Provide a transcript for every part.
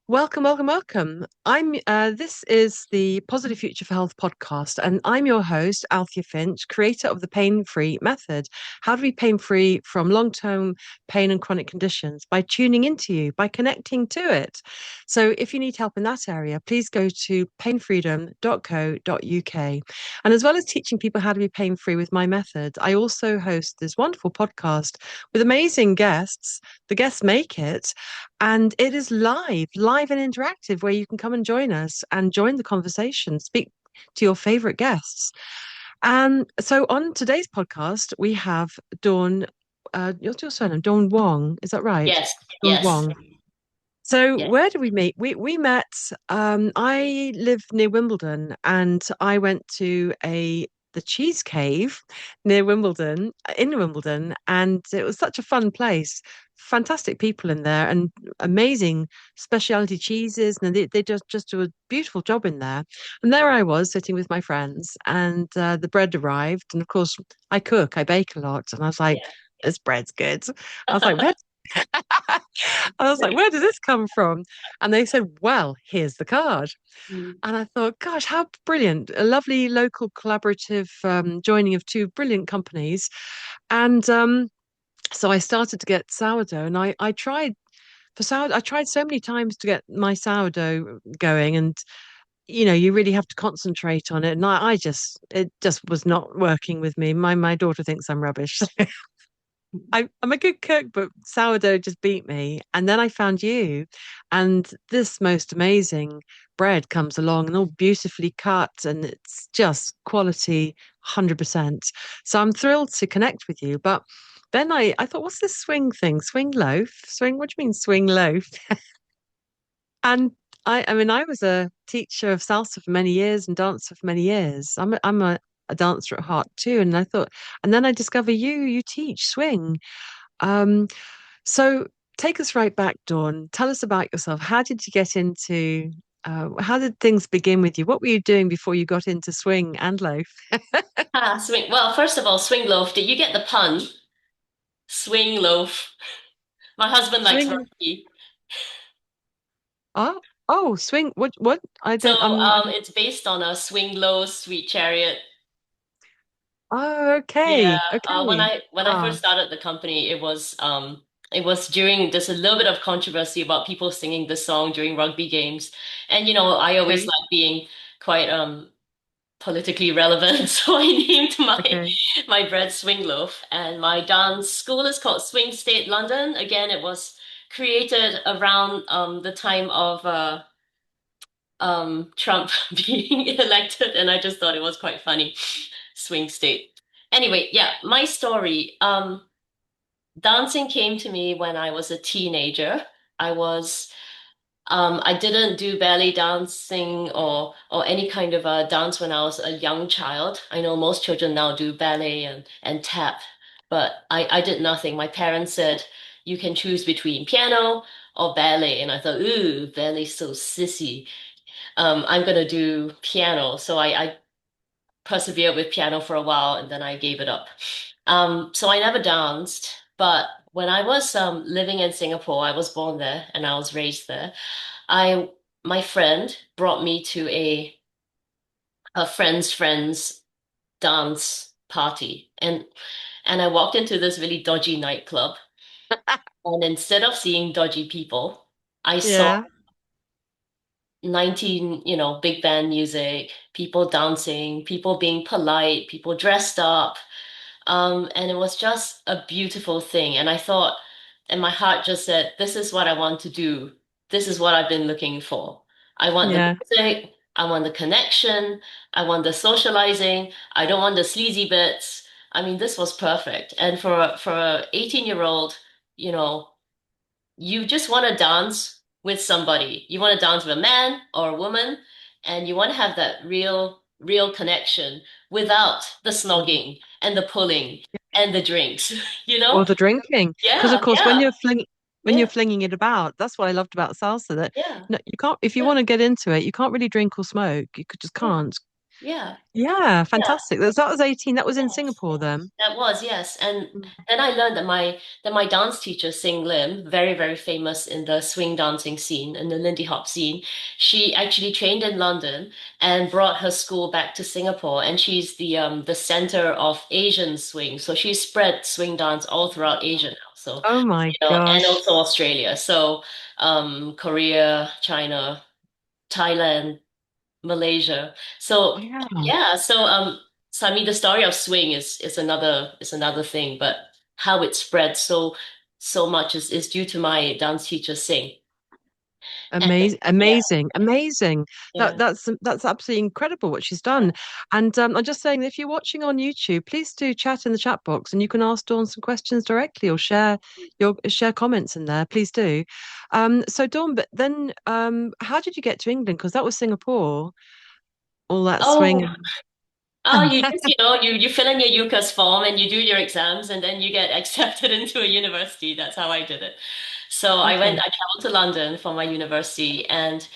Welcome, welcome, welcome. This is the Positive Future for Health podcast, and I'm your host, Althea Finch, creator of the pain-free method. How to be pain-free from long-term pain and chronic conditions by tuning into you, by connecting to it. So if you need help in that area, please go to painfreedom.co.uk. And as well as teaching people how to be pain-free with my method, I also host this wonderful podcast with amazing guests. The guests make it. And it is live and interactive, where you can come and join us and join the conversation, speak to your favorite guests. And so on today's podcast, we have Dawn, what's your surname? Dawn Wong, is that right? Yes, Dawn yes, Wong. So yeah. where did we meet? We met, I live near Wimbledon, and I went to a the Cheese Cave near Wimbledon, in Wimbledon, and it was such a fun place. Fantastic people in there and amazing specialty cheeses, and they just do a beautiful job in there. And there I was sitting with my friends, and the bread arrived, and of course I bake a lot, and I was like, Yeah. "This bread's good." I was like, "Where I was like, where does this come from? And they said, well, here's the card. Mm. And I thought, gosh, how brilliant. A lovely local collaborative joining of two brilliant companies. And so I started to get sourdough, and I tried for sourdough. I tried so many times to get my sourdough going, and you really have to concentrate on it. And it just was not working with me. My daughter thinks I'm rubbish. I'm a good cook, but sourdough just beat me. And then I found you, and this most amazing bread comes along and all beautifully cut, and it's just quality 100%. So I'm thrilled to connect with you. But then I thought, what's this swing thing? Swing loaf? Swing? What do you mean swing loaf? And I mean, I was a teacher of salsa for many years and dancer for many years. I'm a dancer at heart too. And I thought, and then I discover you teach swing. Um, so take us right back, Dawn. Tell us about yourself. How did you get into, how did things begin with you? What were you doing before you got into swing and loaf? Swing. Well, first of all, swing loaf. Did you get the pun? Swing loaf. My husband likes Swing. rugby. Oh, oh, swing. What? I So don't, it's based on a swing low, sweet chariot. oh, Yeah. okay. When Okay. I Ah, first started the company, it was during there's a little bit of controversy about people singing the song during rugby games. And I always okay. like being quite politically relevant. So I named Okay. my bread Swing Loaf, and my dance school is called Swing State London. Again, it was created around the time of Trump being elected, and I just thought it was quite funny. Swing State. Anyway, yeah, my story. Dancing came to me when I was a teenager. I was I didn't do ballet dancing or any kind of dance when I was a young child. I know most children now do ballet and tap, but I did nothing. My parents said you can choose between piano or ballet, and I thought, ooh, ballet's so sissy. I'm gonna do piano. So I persevered with piano for a while, and then I gave it up. So I never danced, but when I was living in Singapore, I was born there and I was raised there. I my friend brought me to a friend's dance party, and I walked into this really dodgy nightclub, and instead of seeing dodgy people, I saw Yeah. 19, big band music, people dancing, people being polite, people dressed up. And it was just a beautiful thing. And I thought, and my heart just said, this is what I want to do. This is what I've been looking for. I want the Yeah. music. I want the connection. I want the socializing. I don't want the sleazy bits. I mean, this was perfect. And for a 18-year-old, you know, you just want to dance with somebody. You want to dance with a man or a woman, and you want to have that real connection without the snogging and the pulling and the drinks, you Or know? the drinking, because of Yeah, course, yeah, when you're yeah, flinging it about, that's what I loved about salsa. That yeah, no, you can't if you yeah, want to get into it, you can't really drink or smoke. Just yeah. can't. Yeah. Yeah, Yeah. fantastic. That was 18. That was in Yes. Singapore then. That was, yes. And Mm. then I learned that my dance teacher, Sing Lim, very, very famous in the swing dancing scene, in the Lindy Hop scene, she actually trained in London and brought her school back to Singapore. And she's the center of Asian swing. So she spread swing dance all throughout Asia now. So, Oh my and gosh. also Australia. So Korea, China, Thailand. Malaysia. So Wow. yeah, so I mean the story of swing is another thing, but how it spread so much is due to my dance teacher Sing. And Amazing, yeah, amazing, amazing. yeah. That's absolutely incredible what she's done. And I'm just saying that if you're watching on YouTube, please do chat in the chat box and you can ask Dawn some questions directly or share comments in there. Please do. So Dawn, but then how did you get to England? Because that was Singapore, all that Oh, swing. oh, you just you fill in your UCAS form and you do your exams and then you get accepted into a university. That's how I did it. So Okay. I traveled to London for my university and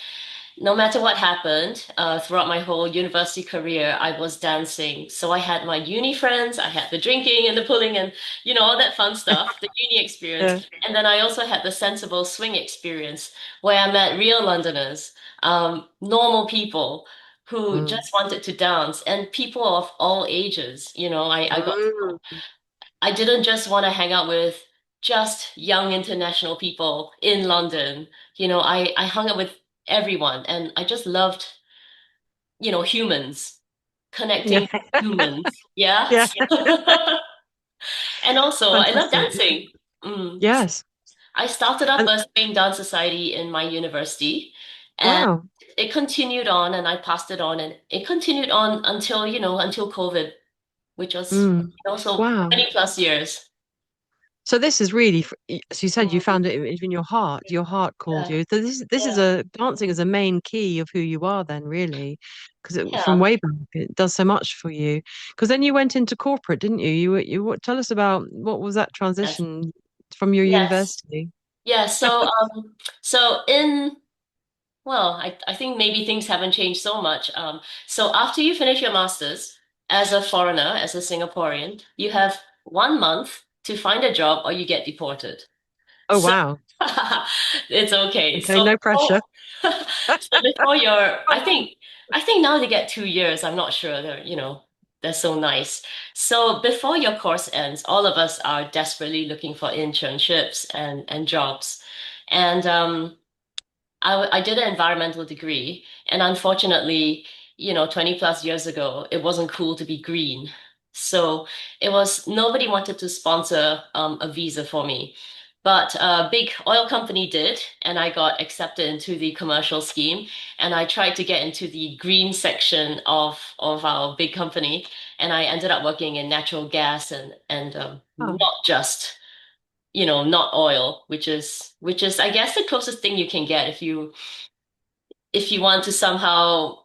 no matter what happened, throughout my whole university career, I was dancing. So I had my uni friends, I had the drinking and the pulling and, all that fun stuff, the uni experience. Yeah. And then I also had the sensible swing experience where I met real Londoners, normal people who Mm. just wanted to dance and people of all ages. Mm. I didn't just want to hang out with just young international people in London. I hung out with everyone and I just loved, humans, Yeah. connecting with humans. Yeah. Yeah. And also I love Fantastic. dancing. Mm. Yes. I started up And a swing dance society in my university and wow. it continued on and I passed it on and it continued on until, until COVID, which was, Mm. so Wow. 20 plus years. So this is really, so you said you Mm. found it in your heart called Yeah. you. So this is Yeah. a dancing is a main key of who you are then, really, because from Yeah. way back it does so much for you. Because then you went into corporate, didn't you? Tell us about what was that Yes. transition from your Yes. university? Yeah. So in well, I think maybe things haven't changed so much. So after you finish your master's as a foreigner, as a Singaporean, you have 1 month to find a job or you get deported. Oh So wow. it's okay. Okay, no pressure. So before your, I think now they get 2 years. I'm not sure. They're so nice. So before your course ends, all of us are desperately looking for internships and jobs. And I did an environmental degree, and unfortunately, 20 plus years ago, it wasn't cool to be green. So nobody wanted to sponsor a visa for me. But a big oil company did, and I got accepted into the commercial scheme. And I tried to get into the green section of our big company, and I ended up working in natural gas and Oh, not just not oil, which is I guess the closest thing you can get if you want to somehow,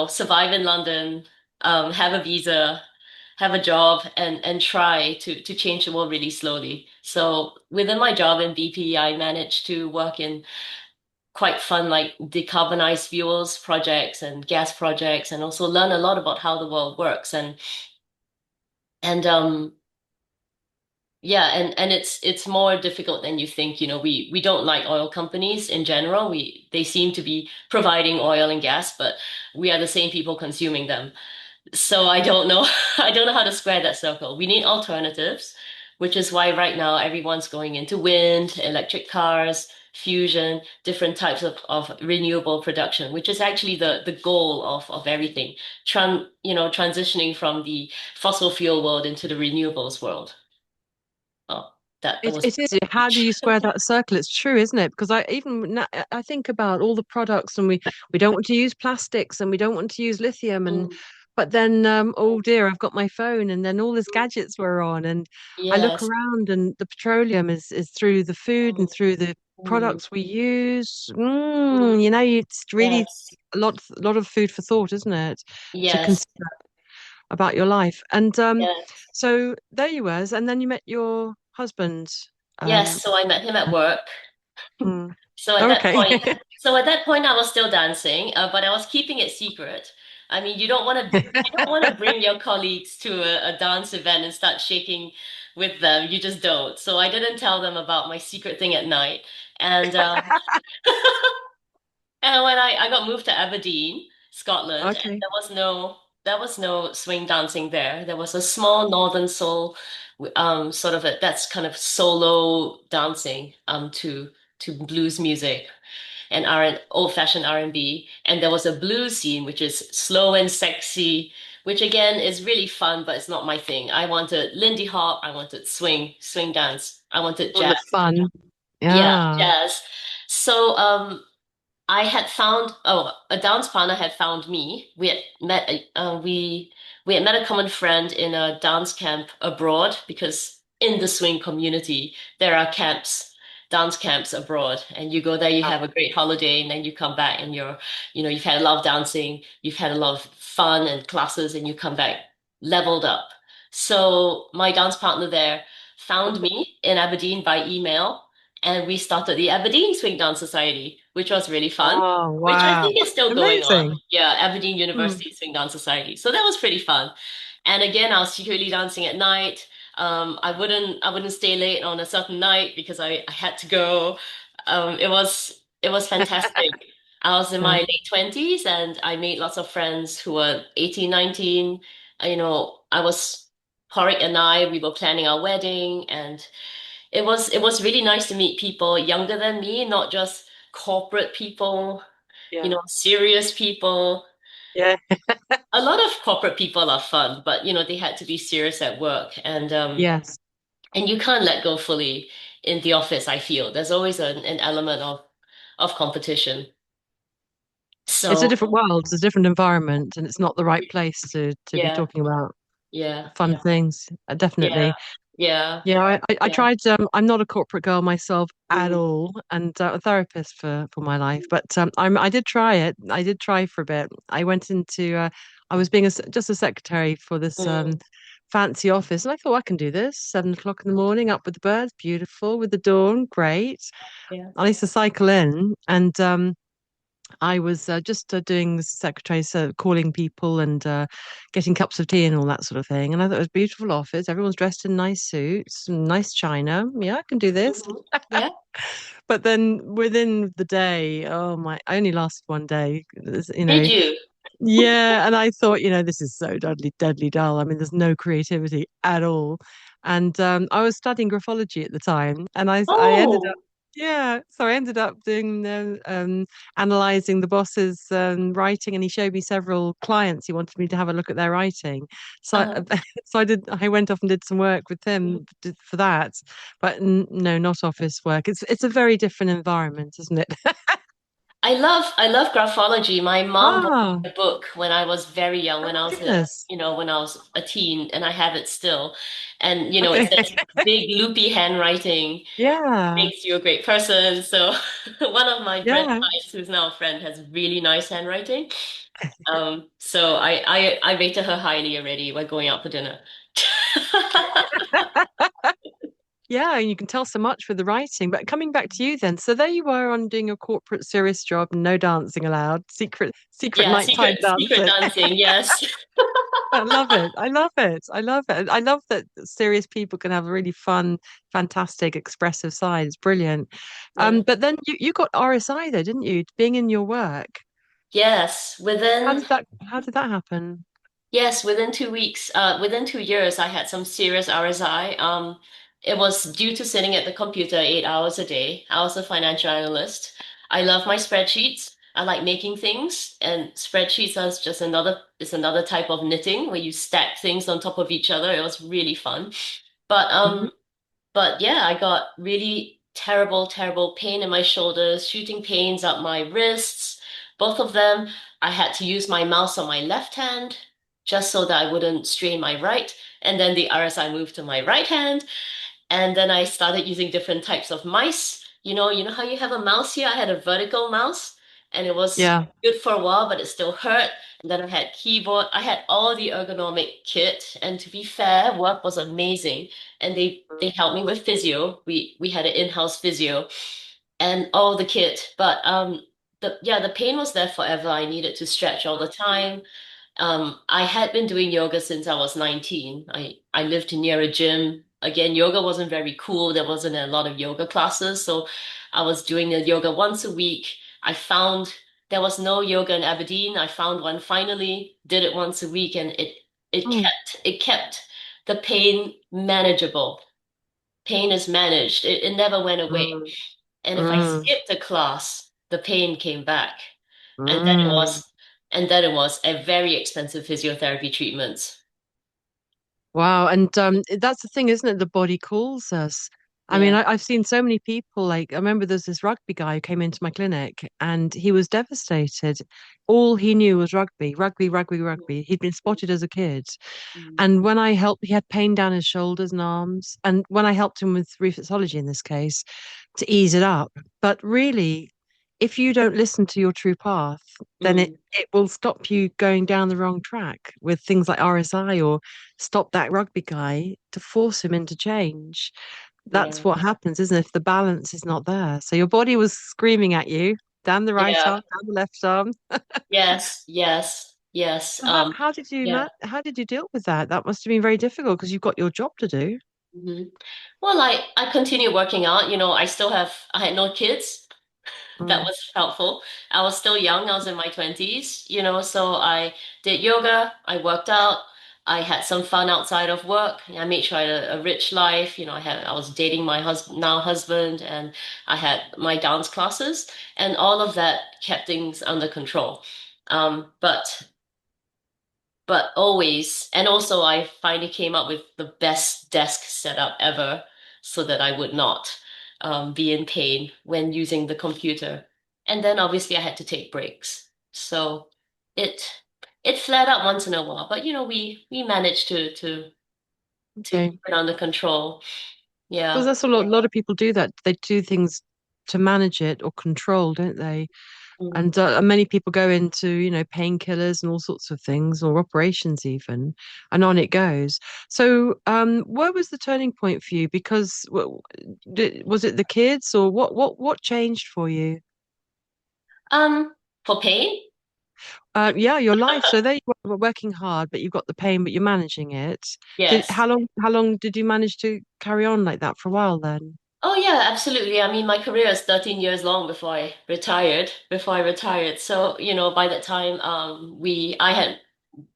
survive in London, have a visa, have a job and try to change the world really slowly. So within my job in BP, I managed to work in quite fun like decarbonized fuels projects and gas projects and also learn a lot about how the world works and yeah, and it's more difficult than you think. We don't like oil companies in general. They seem to be providing oil and gas, but we are the same people consuming them. So I don't know. I don't know how to square that circle. We need alternatives, which is why right now everyone's going into wind, electric cars, fusion, different types of renewable production, which is actually the goal of everything. Transitioning from the fossil fuel world into the renewables world. Oh, that it was it is. How do you square that circle? It's true, isn't it? Because I think about all the products, and we don't want to use plastics, and we don't want to use lithium, and mm, but then oh dear, I've got my phone, and then all these gadgets were on, and I look yes. around, and the petroleum is through the food and Mm, through the mm, products we use. mm, It's really yes. a lot of food for thought, isn't it? To Yes. consider about your life. And Yes. so there you was, and then you met your husband. Um, Yes. So I met him at work. mm, So at that okay. point, so at that point, I was still dancing, but I was keeping it secret. I mean, you don't want to bring your colleagues to a dance event and start shaking with them. You just don't. So I didn't tell them about my secret thing at night. And and when I got moved to Aberdeen, Scotland, and Okay. there was no swing dancing there. There was a small Northern Soul, sort of that's kind of solo dancing to blues music and R old-fashioned R&B. And there was a blues scene which is slow and sexy, which again is really fun, but it's not my thing. I wanted Lindy Hop, I wanted swing dance, I wanted On jazz. the fun. Yeah, Yeah. jazz. So I had found, a dance partner had found me. We had met a common friend in a dance camp abroad because in the swing community there are dance camps abroad, and you go there, you have a great holiday, and then you come back and you've had a lot of dancing, you've had a lot of fun and classes, and you come back leveled up. So my dance partner there found me in Aberdeen by email and we started the Aberdeen Swing Dance Society, which was really fun, Oh, which I wow. think is still going on. Amazing. Yeah, Aberdeen Hmm. University Swing Dance Society. So that was pretty fun. And again, I was secretly dancing at night. I wouldn't stay late on a certain night because I had to go. It was fantastic. I was in my Yeah. late 20s and I made lots of friends who were 18, 19. I was Porrick and we were planning our wedding and it was really nice to meet people younger than me, not just corporate people, Yeah. serious people. Yeah. A lot of corporate people are fun, but they had to be serious at work Yes. and you can't let go fully in the office, I feel. There's always an element of competition. It's a So different world, it's a different environment, and it's not the right place to be yeah, talking about yeah, fun things. yeah, Definitely. yeah, Yeah, I yeah. tried. I'm not a corporate girl myself at Mm, all, and a therapist for my life. But I did try it. I did try for a bit. I went into. I was being just a secretary for this mm, fancy office, and I thought I can do this. 7 o'clock in the morning, up with the birds, beautiful with the dawn, great. yeah. I used to cycle in, and I was just doing the secretary, so calling people and getting cups of tea and all that sort of thing. And I thought it was a beautiful office. Everyone's dressed in nice suits, nice china. Yeah, I can do this. Hmm. Yeah. But then within the day, oh my, I only lasted one day. Did you? Yeah, and I thought, this is so deadly, deadly dull. I mean, there's no creativity at all. And I was studying graphology at the time, and I ended up, Oh, yeah, so I ended up doing analyzing the boss's writing, and he showed me several clients. He wanted me to have a look at their writing, so uh, so I did. I went off and did some work with him for that, but no, not office work. It's a very different environment, isn't it? I love graphology. My mom bought Ah, me a book when I was very young, oh when I was a goodness. when I was a teen, and I have it still. And it Okay. says big loopy handwriting Yeah. makes you a great person. So one of my French Yeah. clients, who's now a friend, has really nice handwriting. So I rated her highly already. We're going out for dinner. Yeah, and you can tell so much with the writing. But coming back to you then, so there you were on doing your corporate serious job, no dancing allowed, secret Yeah, nighttime secret dancing. dancing, yes. I love it. I love it. I love it. I love that serious people can have a really fun, fantastic, expressive side. It's brilliant. Yeah. But then you got RSI though, didn't you? Being in your work. Yes, How did that happen? within 2 weeks, within 2 years, I had some serious RSI. It was due to sitting at the computer 8 hours a day. I was a financial analyst. I love my spreadsheets. I like making things, and spreadsheets is just another type of knitting where you stack things on top of each other. It was really fun. But Mhm. yeah, I got really terrible, terrible pain in my shoulders, shooting pains up my wrists, both of them. I had to use my mouse on my left hand just so that I wouldn't strain my right. And then the RSI moved to my right hand. And then I started using different types of mice. You know how you have a mouse here? I had a vertical mouse and it was Yeah. good for a while, but it still hurt. And then I had keyboard. I had all the ergonomic kit. And to be fair, work was amazing. And they helped me with physio. We had an in-house physio and all the kit. But the pain was there forever. I needed to stretch all the time. I had been doing yoga since I was 19. I lived near a gym. Again, yoga wasn't very cool. There wasn't a lot of yoga classes, so I was doing the yoga once a week. I found there was no yoga in Aberdeen. I found one finally, did it once a week, and Mm, it kept the pain manageable. Pain is managed. It never went away. mm, And if I mm, skipped a class, the pain came back. And then it mm. was and then it was a very expensive physiotherapy treatment. Wow. And that's the thing, isn't it? The body calls us. I mean, Yeah. I've seen so many people. Like, I remember there's this rugby guy who came into my clinic and he was devastated. All he knew was rugby, rugby, rugby, rugby. He'd been spotted as a kid. Mm. And when I helped, he had pain down his shoulders and arms. And when I helped him with reflexology in this case, to ease it up. But really, if you don't listen to your true path, then Mm. it will stop you going down the wrong track with things like RSI or stop that rugby guy to force him into change. That's Yeah. what happens, isn't it? If the balance is not there. So your body was screaming at you, down the right Yeah. arm, down the left arm. Yes. Yes. Yes. So how did you Yeah. how did you deal with that? That must have been very difficult because you've got your job to do. hmm Well, I continue working out. I had no kids. That Mm. was helpful. I was still young. I was in my 20s, so I did yoga, I worked out, I had some fun outside of work. I made sure I had a rich life. I was dating my husband, and I had my dance classes, and all of that kept things under control. Um, but but always, and also I finally came up with the best desk setup ever so that I would not be in pain when using the computer. And then obviously I had to take breaks. So it it flared up once in a while, but we managed to keep Okay. it under control. Because Yeah. that's a lot of people do that. They do things to manage it or control, don't they? Mm. And many people go into, painkillers and all sorts of things, or operations even, and on it goes. So, where was the turning point for you? Because was it the kids, or what changed for you? Um, for pain? Yeah, your life. So there you were working hard, but you've got the pain, but you're managing it. Did Yes. how long did you manage to carry on like that for a while then? Oh yeah, absolutely. I mean, my career is 13 years long before I retired. So, by that time,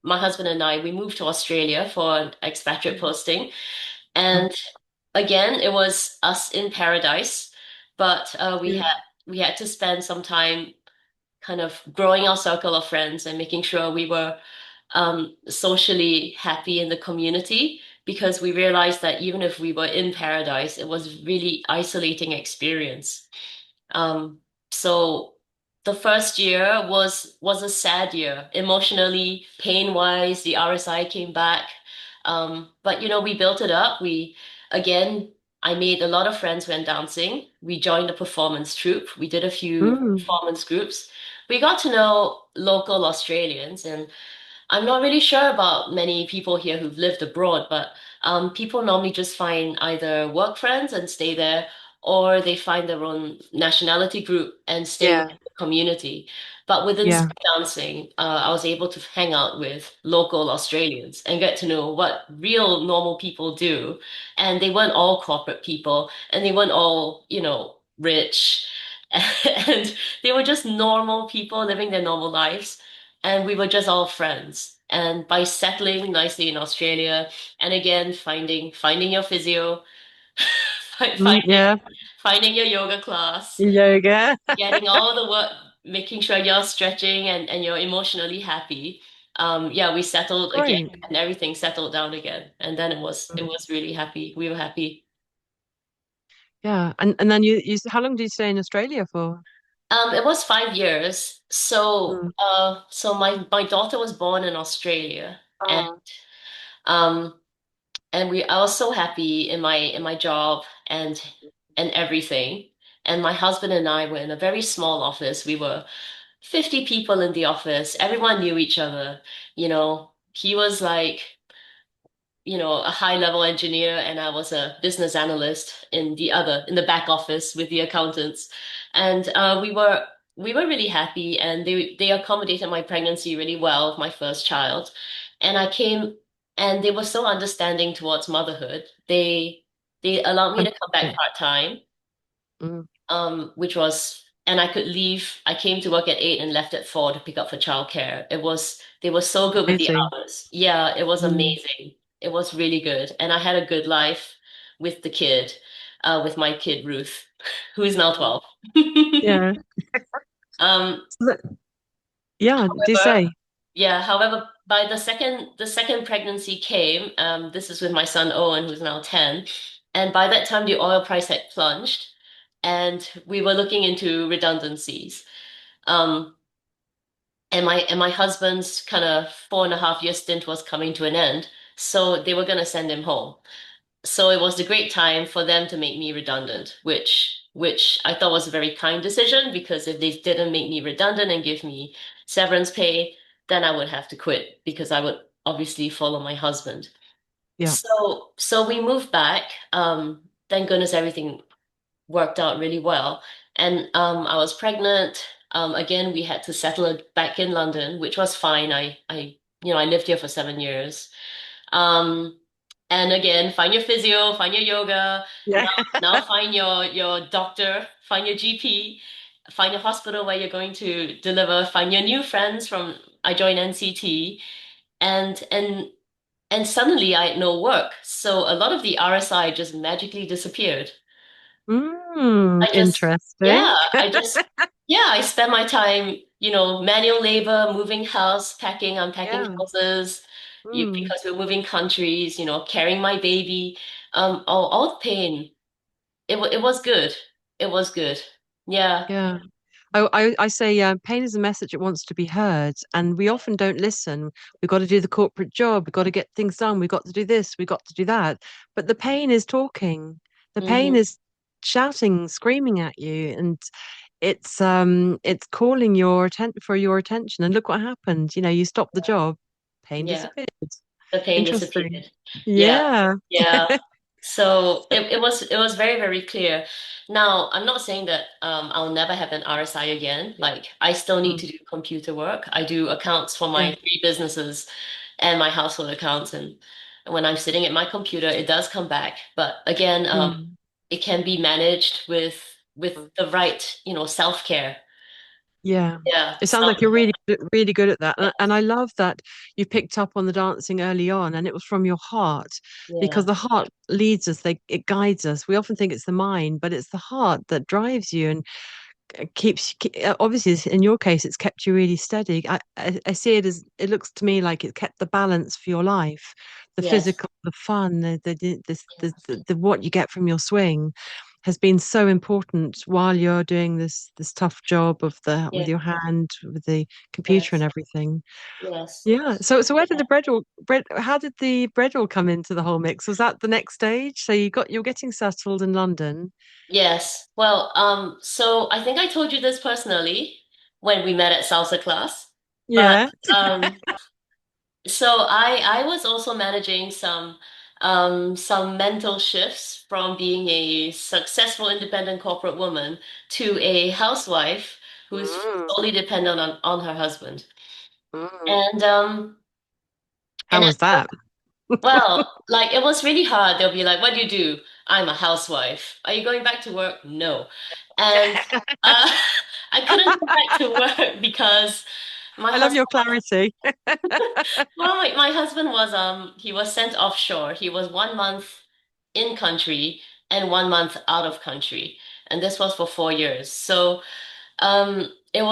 my husband and I, we moved to Australia for an expatriate posting. Mm. And again, it was us in paradise, but Yeah. we had to spend some time kind of growing our circle of friends and making sure we were socially happy in the community because we realized that even if we were in paradise, it was really isolating experience. Um, so the first year was a sad year, emotionally, pain-wise. The RSI came back, but we built it up. We again, I made a lot of friends when dancing. We joined a performance troupe. We did a few Mm. performance groups. We got to know local Australians, and I'm not really sure about many people here who've lived abroad, but people normally just find either work friends and stay there, or they find their own nationality group and stay Yeah. within the community. But within Yeah. Spring dancing, I was able to hang out with local Australians and get to know what real normal people do. And they weren't all corporate people, and they weren't all, rich. And they were just normal people living their normal lives, and we were just all friends. And by settling nicely in Australia, and again finding your physio, fi- Mm, finding yeah. finding your yoga class, Yoga. getting all the work, making sure you're stretching and you're emotionally happy. Yeah, we settled again, Great. and everything settled down again. And then it Mm. was really happy. We were happy. Yeah. And then you how long did you stay in Australia for? It was 5 years. So, Mm. my daughter was born in Australia, and Oh. um, I was so happy in my job and everything. And my husband and I were in a very small office. We were 50 people in the office. Everyone knew each other. He was like, a high level engineer, and I was a business analyst in the back office with the accountants. And we were really happy, and they accommodated my pregnancy really well with my first child. And I came, and they were so understanding towards motherhood. They allowed me to come back 100%. part-time, Mm, which was, and I could leave. I came to work at 8 and left at 4 to pick up for childcare. They were so good with the amazing. hours. Yeah, it was Mm, amazing. It was really good. And I had a good life with the kid, with my kid Ruth, who is now mm. 12. Yeah. Um, So yeah, do you however, say? yeah, however, by the second pregnancy came, this is with my son Owen, who's now 10, and by that time the oil price had plunged, and we were looking into redundancies. Um, and my husband's kind of 4.5 year stint was coming to an end, so they were going to send him home. So it was a great time for them to make me redundant, which I thought was a very kind decision, because if they didn't make me redundant and give me severance pay, then I would have to quit because I would obviously follow my husband. Yeah. So we moved back. Thank goodness everything worked out really well. And I was pregnant. Again, we had to settle it back in London, which was fine. I lived here for 7 years. Um, and again, find your physio, find your yoga. Yeah. Now find your doctor, find your GP, find your hospital where you're going to deliver, find your new friends from. I joined NCT, and and and suddenly I had no work. So a lot of the RSI just magically disappeared. Mm, I just, interesting. yeah, I spend my time, manual labor, moving house, packing, unpacking Yeah. houses, Mm, because we're moving countries, carrying my baby, all the pain. It was good. It was good. Yeah. yeah. I say pain is a message that wants to be heard, and we often don't listen. We've got to do the corporate job. We've got to get things done. We've got to do this. We've got to do that. But the pain is talking. The pain Hmm. is shouting, screaming at you, and it's calling your attention. And look what happened. You stopped the job. Pain Yeah. disappeared. The pain Interesting. disappeared. Yeah, Yeah. yeah. So it was very, very clear. Now, I'm not saying that I'll never have an RSI again. Like, I still need Mm, to do computer work. I do accounts for yeah. my three businesses and my household accounts, and when I'm sitting at my computer, it does come back. But again, Mm. it can be managed with the right, self-care. Yeah. Yeah. It sounds like you're really good at that. And I love that you picked up on the dancing early on and it was from your heart because Yeah. the heart leads us, it guides us. We often think it's the mind, but it's the heart that drives you and obviously in your case, it's kept you really steady. I see it as it looks to me like it kept the balance for your life, the Yes. physical, the fun, the what you get from your swing has been so important while you're doing this tough job of the with Yeah. your hand with the computer and Yes. everything. Yes. Yeah. So where did Yeah. the bread how did the bread all come into the whole mix? Was that the next stage? So you're getting settled in London. Yes. Well, so I think I told you this personally when we met at salsa class, but Yeah. um, so I was also managing some mental shifts from being a successful independent corporate woman to a housewife who's Mm, solely dependent on her husband. mm. And How and was that? well, like, it was really hard. They'll be like, "What do you do?" "I'm a housewife." "Are you going back to work?" "No." And uh, I couldn't go back to work because my I love husband your clarity. well, my husband was he was sent offshore. He was 1 month in country and 1 month out of country. And this was for 4 years. So it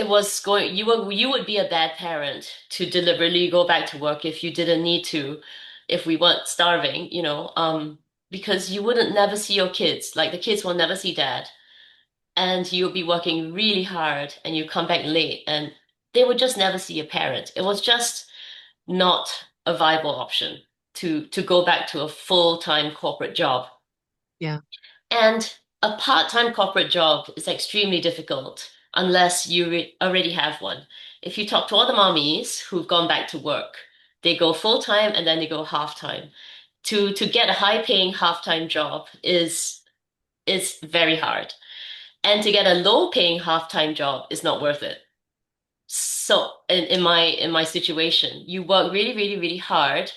was going you would be a bad parent to deliberately go back to work if you didn't need to, if we weren't starving, because you wouldn't never see your kids. Like, the kids will never see dad. And you'll be working really hard and you come back late and they would just never see a parent. It was just not a viable option to go back to a full-time corporate job. Yeah. And a part-time corporate job is extremely difficult unless you already have one. If you talk to all the mommies who've gone back to work, they go full-time and then they go half-time. To get a high-paying half-time job is very hard. And to get a low-paying half-time job is not worth it. So in my situation, you work really, really, really hard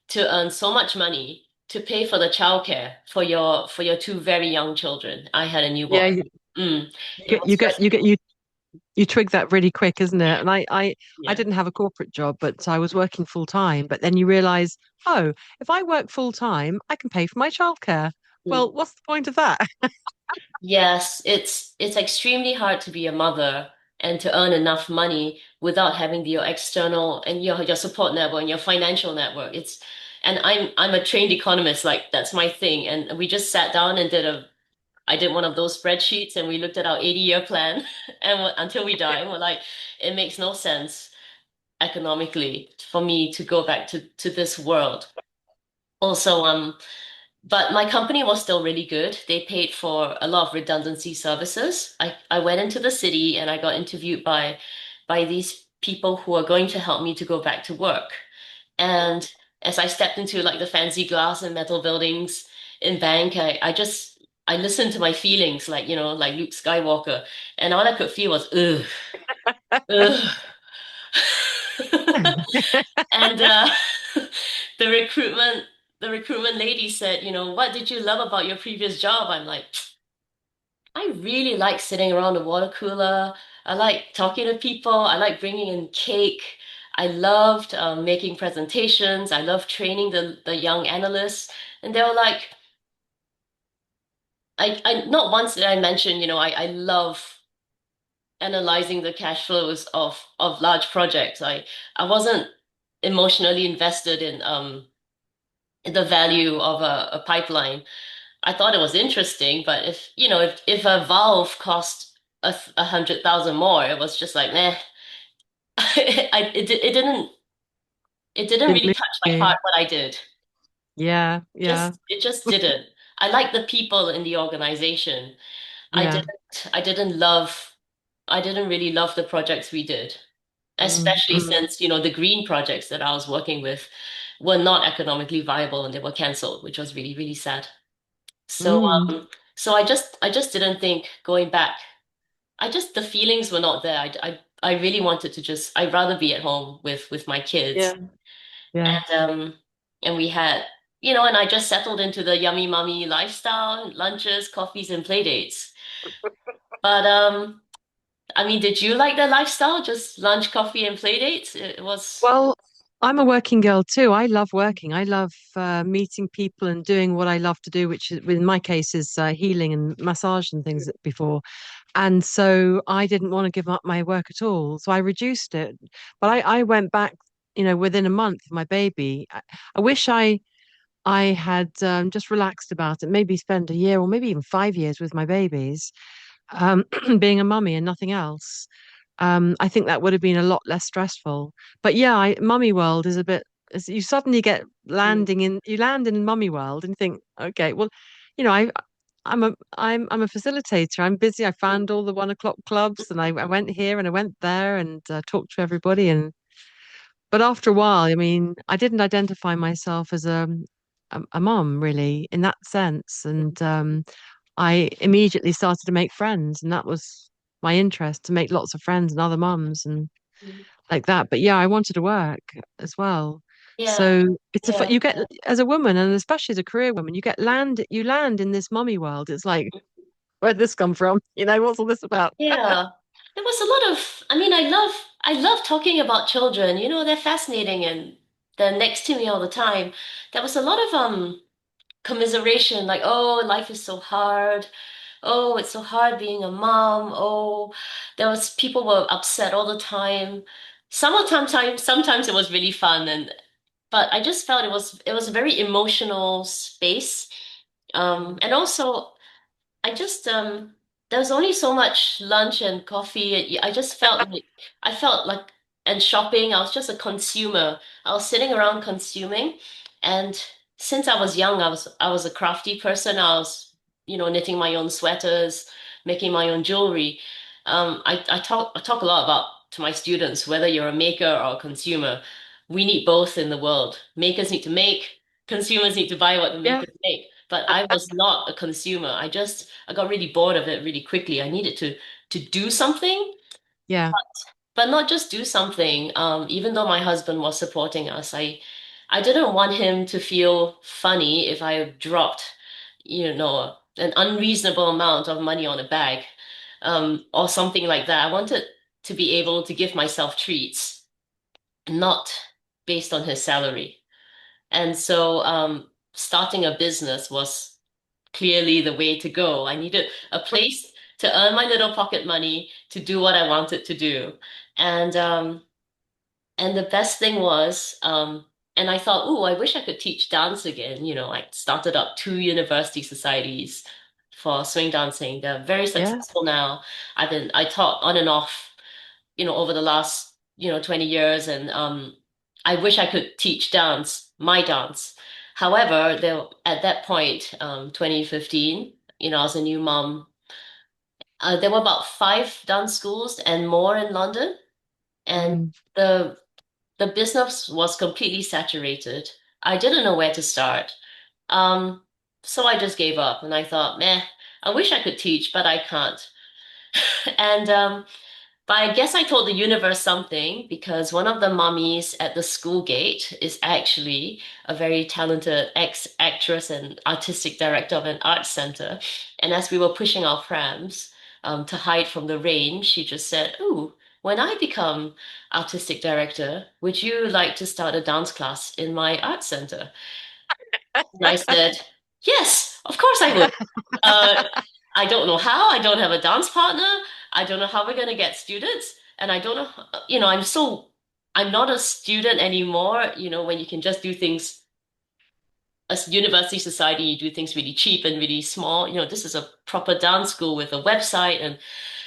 to earn so much money to pay for the childcare for your two very young children. I had a Yeah, newborn. Mm. you It get was you get just you get you twig that really quick, isn't it? And I yeah. didn't have a corporate job, but I was working full time. But then you realize, oh, if I work full time, I can pay for my childcare. Mm. Well, what's the point of that? Yes, it's extremely hard to be a mother and to earn enough money without having your external and your support network and your financial network. It's and I'm a trained economist, like that's my thing. And we just sat down and I did one of those spreadsheets and we looked at our 80-year plan and until we die, we're like, it makes no sense economically for me to go back to this world. Also, but my company was still really good. They paid for a lot of redundancy services. I went into the city and I got interviewed by these people who are going to help me to go back to work. And as I stepped into like the fancy glass and metal buildings in Bank, I listened to my feelings like, like Luke Skywalker. And all I could feel was, ugh, ugh. And the recruitment the recruitment lady said, what did you love about your previous job? I'm like, I really like sitting around the water cooler. I like talking to people. I like bringing in cake. I loved making presentations. I loved training the young analysts. And they were like, I not once did I mention, I love analyzing the cash flows of large projects. I wasn't emotionally invested in the value of a pipeline. I thought it was interesting, but if a valve cost 100,000 more, it was just like, nah. It didn't Didn't really move touch my you. heart what I did. Yeah, yeah, It just didn't. I like the people in the organization. I yeah. didn't I didn't love I didn't really love the projects we did, Mm, especially mm, since, the green projects that I was working with were not economically viable and they were canceled, which was really, really sad. So mm. so I just didn't think going back. The feelings were not there. I really wanted to I'd rather be at home with my kids. Yeah, yeah. And we had, and I just settled into the yummy mummy lifestyle, lunches, coffees, and play dates. But I mean, did you like the lifestyle? Just lunch, coffee, and play dates? It was Well, I'm a working girl too. I love working. I love meeting people and doing what I love to do, which in my case is healing and massage and things before. And so I didn't want to give up my work at all. So I reduced it. But I went back, within a month of my baby. I wish I had just relaxed about it, maybe spend a year or maybe even 5 years with my babies, being a mummy and nothing else. I think that would have been a lot less stressful. But yeah, mummy world is a bit. You suddenly get you land in mummy world and you think, okay, well, you know, I'm a facilitator. I'm busy. I found all the 1 o'clock clubs and I went here and I went there and talked to everybody. But after a while, I mean, I didn't identify myself as a mom really in that sense, and I immediately started to make friends, and that was my interest to make lots of friends and other mums and like that. But yeah, I wanted to work as well. yeah, So yeah, you get as a woman, and especially as a career woman, you land in this mummy world. It's like, where'd this come from? What's all this about? yeah. There was a lot of, I mean, I love talking about children. They're fascinating and they're next to me all the time. There was a lot of commiseration, like, oh, life is so hard. Oh, it's so hard being a mom. Oh, there was people were upset all the time. Sometimes it was really fun but I just felt it was a very emotional space. And also I just there was only so much lunch and coffee. I felt like and shopping. I was just a consumer. I was sitting around consuming, and since I was young, I was a crafty person. I was knitting my own sweaters, making my own jewelry. I talk a lot about to my students whether you're a maker or a consumer. We need both in the world. Makers need to make. Consumers need to buy what the Yeah, makers make. but I was not a consumer. I got really bored of it really quickly. I needed to do something, Yeah. but not just do something. Even though my husband was supporting us, I didn't want him to feel funny if I dropped, an unreasonable amount of money on a bag, or something like that. I wanted to be able to give myself treats, not based on his salary. And so, starting a business was clearly the way to go. I needed a place to earn my little pocket money to do what I wanted to do. And the best thing was, and I thought, oh, I wish I could teach dance again. I started up two university societies for swing dancing. They're very Yeah. successful now. I taught on and off, over the last, 20 years. And I wish I could teach dance, my dance. However, at that point, 2015, I was a new mom. There were about five dance schools and more in London, and Mm. the the business was completely saturated. I didn't know where to start. Um, so I just gave up and I thought, meh, I wish I could teach, but I can't. And but I guess I told the universe something because one of the mummies at the school gate is actually a very talented ex-actress and artistic director of an art center. And as we were pushing our prams to hide from the rain, she just said, "Ooh, when I become artistic director, would you like to start a dance class in my art center?" And I said, "Yes, of course I would." Uh, I don't know how. I don't have a dance partner. I don't know how we're going to get students. And I don't know, I'm not a student anymore, when you can just do things as university society, you do things really cheap and really small. This is a proper dance school with a website. And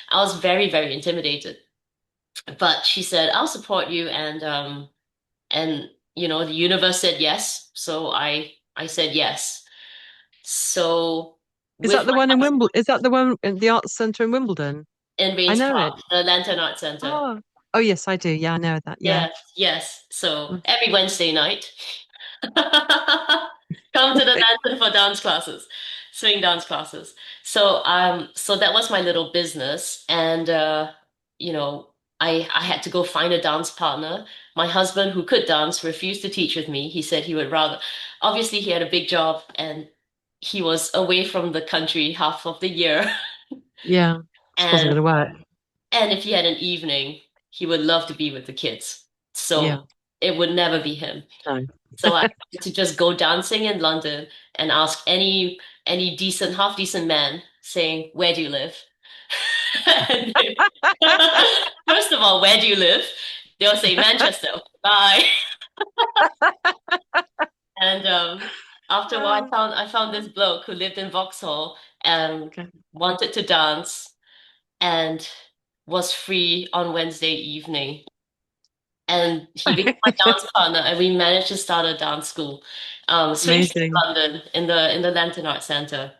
I was very, very intimidated. But she said, I'll support you. And the universe said yes. So I said yes. So Is that with the my one in Wimbledon? Is that the one in the Arts Centre in Wimbledon? in I Rains know Park, it. the Lantern Art Center. Oh, oh yes, I do. Yeah, I know that. Yeah. Yes, yes. So Mm. every Wednesday night, come to the Lantern for dance classes, swing dance classes. So that was my little business, and you know, I had to go find a dance partner. My husband, who could dance, refused to teach with me. He said he would rather. Obviously, he had a big job, and he was away from the country half of the year, Yeah. Just wasn't and going to work. And if he had an evening, he would love to be with the kids. Yeah. So it would never be him. No. So I had to just go dancing in London and ask any decent, half decent man saying, "Where do you live?" And first of all, where do you live? They'll say Manchester. Bye. And after a while, Ah, I found this bloke who lived in Vauxhall and okay. wanted to dance and was free on Wednesday evening. And he became my dance partner, and we managed to start a dance school, Swing Street, Amazing. London, in the Lantern Art Center.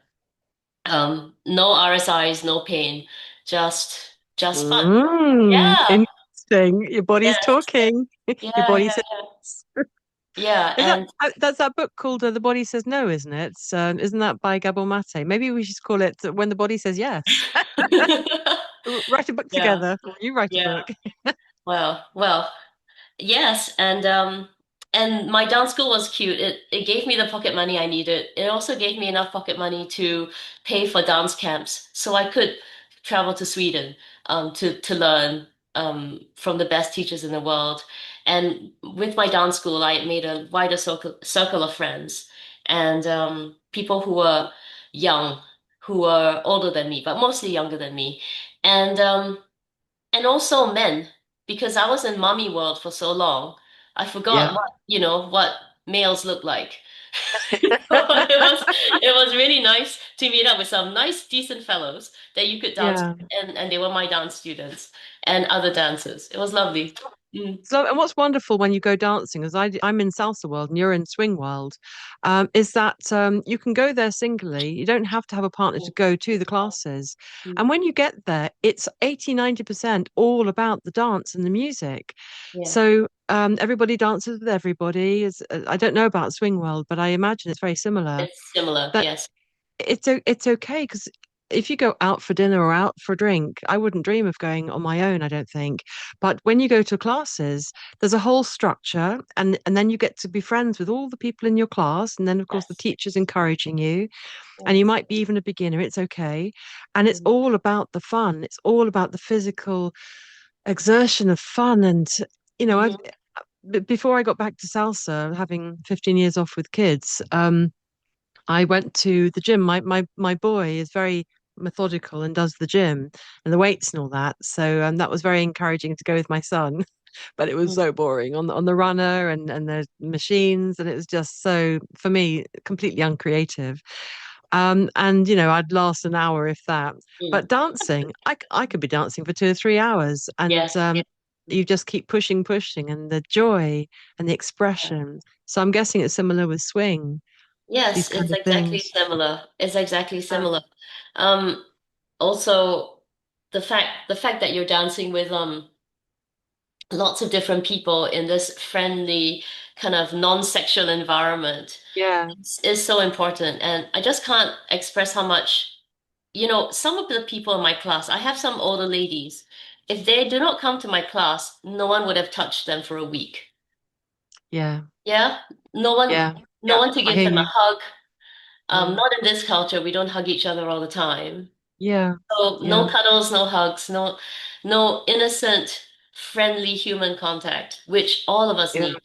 No RSIs, no pain, just fun. Mm, Yeah, interesting. Your body's yeah, talking. Your yeah, body yeah, says. yeah, Is that that's that book called The Body Says No, isn't it? Isn't that by Gabor Mate? Maybe we should call it When the Body Says Yes. and Write a book yeah, together. Or you write a yeah. book. Well, yes, and my dance school was cute. It gave me the pocket money I needed. It also gave me enough pocket money to pay for dance camps, so I could travel to Sweden to learn from the best teachers in the world. And with my dance school, I made a wider circle of friends and people who were young, who were older than me, but mostly younger than me. And also men, because I was in mommy world for so long, I forgot Yeah. what males look like. It was really nice to meet up with some nice, decent fellows that you could dance Yeah. with, and they were my dance students and other dancers. It was lovely. Mm. So, and what's wonderful when you go dancing, as I'm in salsa world and you're in swing world, is that you can go there singly. You don't have to have a partner to Mm. go to the classes. Mm. And when you get there, it's 80, 90% all about the dance and the music. Yeah, So everybody dances with everybody. I don't know about swing world, but I imagine it's very similar. it's similar. That Yes. it's okay because if you go out for dinner or out for a drink, I wouldn't dream of going on my own, I don't think. But when you go to classes, there's a whole structure and then you get to be friends with all the people in your class. And then of course the Yes. teacher's encouraging you and you Yes. might be even a beginner, it's okay. And it's Mm. all about the fun. It's all about the physical exertion of fun. And I've Mhm. before I got back to salsa, having 15 years off with kids, I went to the gym. My boy is very methodical and does the gym and the weights and all that. So that was very encouraging to go with my son. But it was Mm. so boring on the runner and the machines, and it was just so for me completely uncreative. And I'd last an hour if that. Mm. But dancing, I could be dancing for 2 or 3 hours, and Yes. you just keep pushing, pushing, and the joy and the expression. So I'm guessing it's similar with swing, these Yes, kind it's of exactly things. similar. It's exactly Yeah. similar. Um, Also the fact that you're dancing with lots of different people in this friendly kind of non-sexual environment Yeah. is so important. And I just can't express how much, some of the people in my class, I have some older ladies. If they do not come to my class, no one would have touched them for a week. Yeah. Yeah, no one, Yeah. no Yeah. one to I give hear them a you. hug. Mm. Not in this culture. We don't hug each other all the time. Yeah. So no Yeah. cuddles, no hugs, no innocent, friendly human contact, which all of us Yeah. need.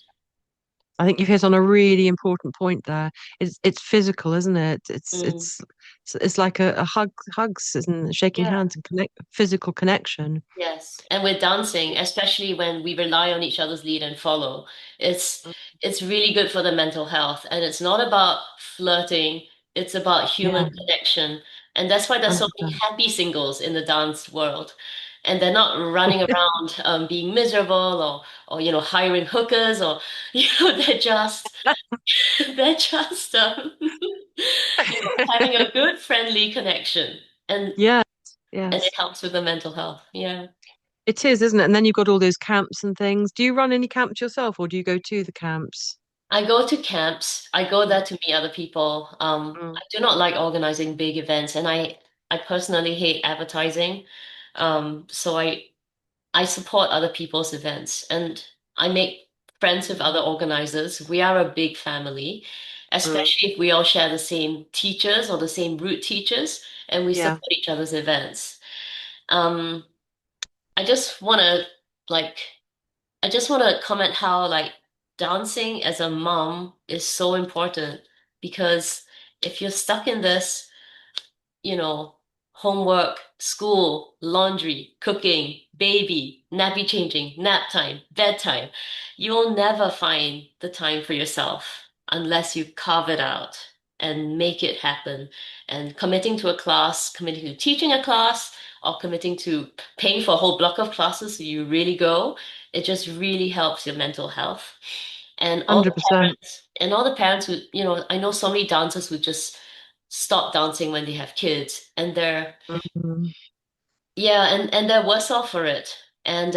I think you've hit on a really important point there. It's physical, isn't it? Mm. It's like a hugs and shaking Yeah. hands and physical connection. Yes. And with dancing, especially when we rely on each other's lead and follow, it's it's really good for the mental health. And it's not about flirting, it's about human Yeah, connection. And that's why there's so many 100%. happy singles in the dance world. And they're not running around being miserable or hiring hookers or they're just they're just having a good friendly connection. Yes, And it yes. helps with the mental health. Yeah. It is, isn't it? And then you've got all those camps and things. Do you run any camps yourself or do you go to the camps? I go to camps. I go there to meet other people. Mm, I do not like organizing big events, and I personally hate advertising. So I support other people's events, and I make friends with other organizers. We are a big family, mm, especially if we all share the same teachers or the same root teachers, and we yeah, support each other's events. Um, I just want to like I just want to comment how like dancing as a mom is so important because if you're stuck in this, you know, homework, school, laundry, cooking, baby, nappy changing, nap time, bedtime, you will never find the time for yourself unless you carve it out and make it happen. And committing to a class, committing to teaching a class, or committing to paying for a whole block of classes so you really go, it just really helps your mental health. 100%. And all the parents who, I know so many dancers who just stop dancing when they have kids and they're Mm, yeah, and they're worse off for it. And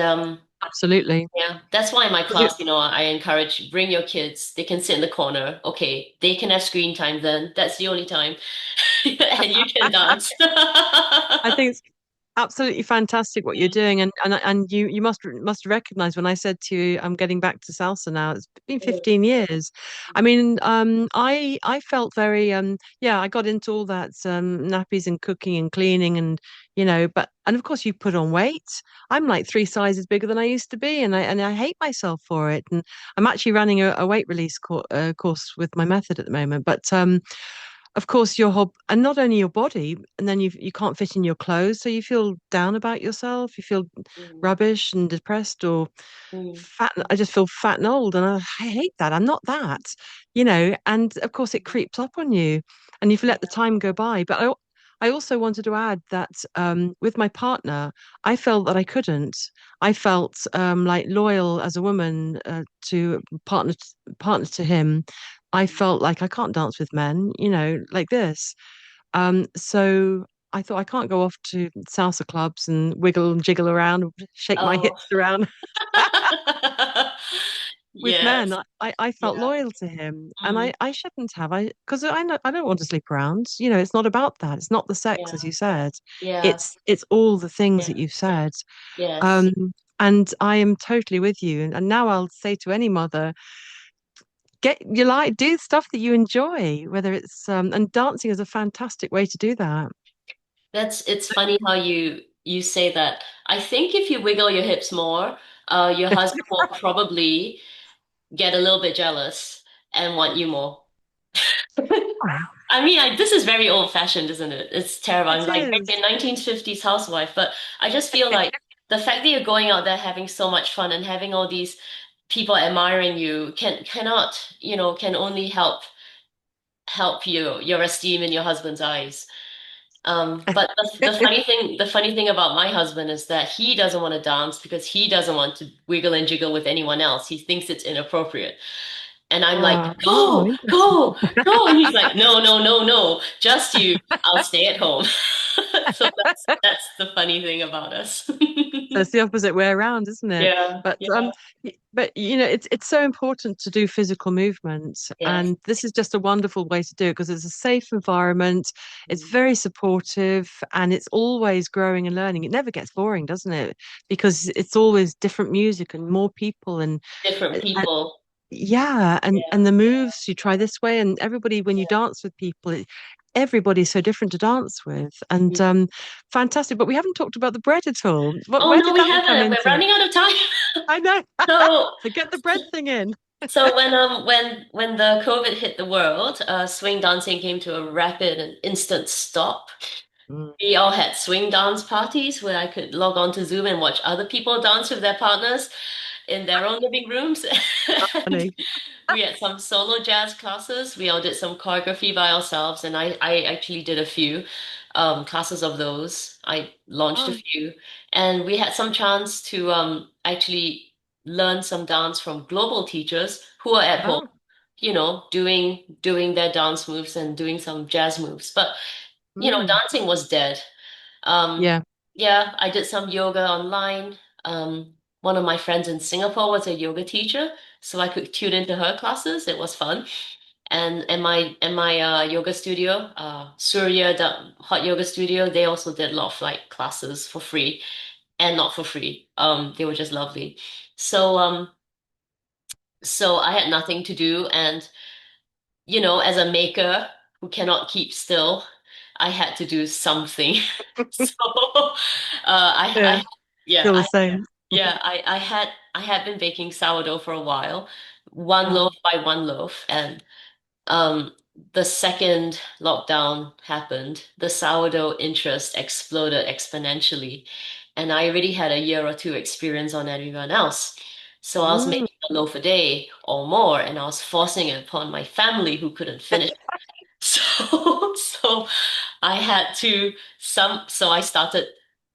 absolutely. yeah, that's why in my But you, class, I encourage bring your kids. They can sit in the corner. Okay, they can have screen time then. That's the only time. And you can dance. I think it's absolutely fantastic what you're Mm, doing, and you must recognize when I said to you, I'm getting back to salsa now. It's been mm, 15 years. I mean, I felt very yeah, I got into all that nappies and cooking and cleaning and but and of course you put on weight. I'm like 3 sizes bigger than I used to be, and I hate myself for it. And I'm actually running a weight release course with my method at the moment, but of course your hob and not only your body and then you can't fit in your clothes so you feel down about yourself, you feel mm, rubbish and depressed or mm. fat. I just feel fat and old and I hate that. I'm not that, and of course it creeps up on you and you've let the time go by. But I also wanted to add that with my partner, I felt that I couldn't. I felt like loyal as a woman to partner to him. I felt like I can't dance with men, like this. So I thought I can't go off to salsa clubs and wiggle and jiggle around, shake my Oh. hips around with men. Yes. I felt Yeah. loyal to him, and Mm. I shouldn't have. Because I know I don't want to sleep around. It's not about that. It's not the sex, Yeah. as you said. Yeah. It's all the things that Yeah. you've said. Yes. Um, and I am totally with you. And now I'll say to any mother, do stuff that you enjoy, whether it's and dancing is a fantastic way to do that. It's funny how you say that. I think if you wiggle your hips more, your husband will probably get a little bit jealous and want you more. Wow. I mean, this is very old-fashioned, isn't it? It's terrible. I'm It like is. a 1950s housewife, but I just feel like the fact that you're going out there having so much fun and having all these people admiring you can only help your esteem in your husband's eyes. But the funny thing about my husband is that he doesn't want to dance because he doesn't want to wiggle and jiggle with anyone else. He thinks it's inappropriate. And I'm like, Oh, go, interesting. go, go. And he's like, no, no, no, no, just you. I'll stay at home. So that's the funny thing about us. So it's the opposite way around, isn't it? Yeah, But yeah, it's so important to do physical movement, yes. and this is just a wonderful way to do it because it's a safe environment, it's Mm. very supportive, and it's always growing and learning. It never gets boring, doesn't it? Because it's always different music and more people Different and people. yeah, and Yeah, the moves you try this way, and everybody when you yeah. dance with people, everybody's so different to dance with, and Mhm. fantastic. But we haven't talked about the bread at all. Oh Where no, did we that come haven't. We're into it? running out of time. I know. So So get the bread thing in. So when the COVID hit the world, swing dancing came to a rapid and instant stop. Mm, We all had swing dance parties where I could log on to Zoom and watch other people dance with their partners in their own living rooms. And funny. we had some solo jazz classes. We all did some choreography by ourselves, and I actually did a few classes of those. I launched a Oh, few, and we had some chance to actually learn some dance from global teachers who are at home, oh, doing their dance moves and doing some jazz moves. But mm, dancing was dead. Um, yeah. yeah, I did some yoga online. One of my friends in Singapore was a yoga teacher, so I could tune into her classes. It was fun. And my yoga studio, Surya the hot yoga studio, they also did a lot of like classes for free and not for free. They were just lovely. So so I had nothing to do, and as a maker who cannot keep still, I had to do something. So Yeah. I yeah, Feel the same. I had been baking sourdough for a while, one Oh, loaf by one loaf, and um, the second lockdown happened, the sourdough interest exploded exponentially, and I already had a year or two experience on everyone else. So I was mm. making a loaf a day or more, and I was forcing it upon my family who couldn't finish. So I had to so I started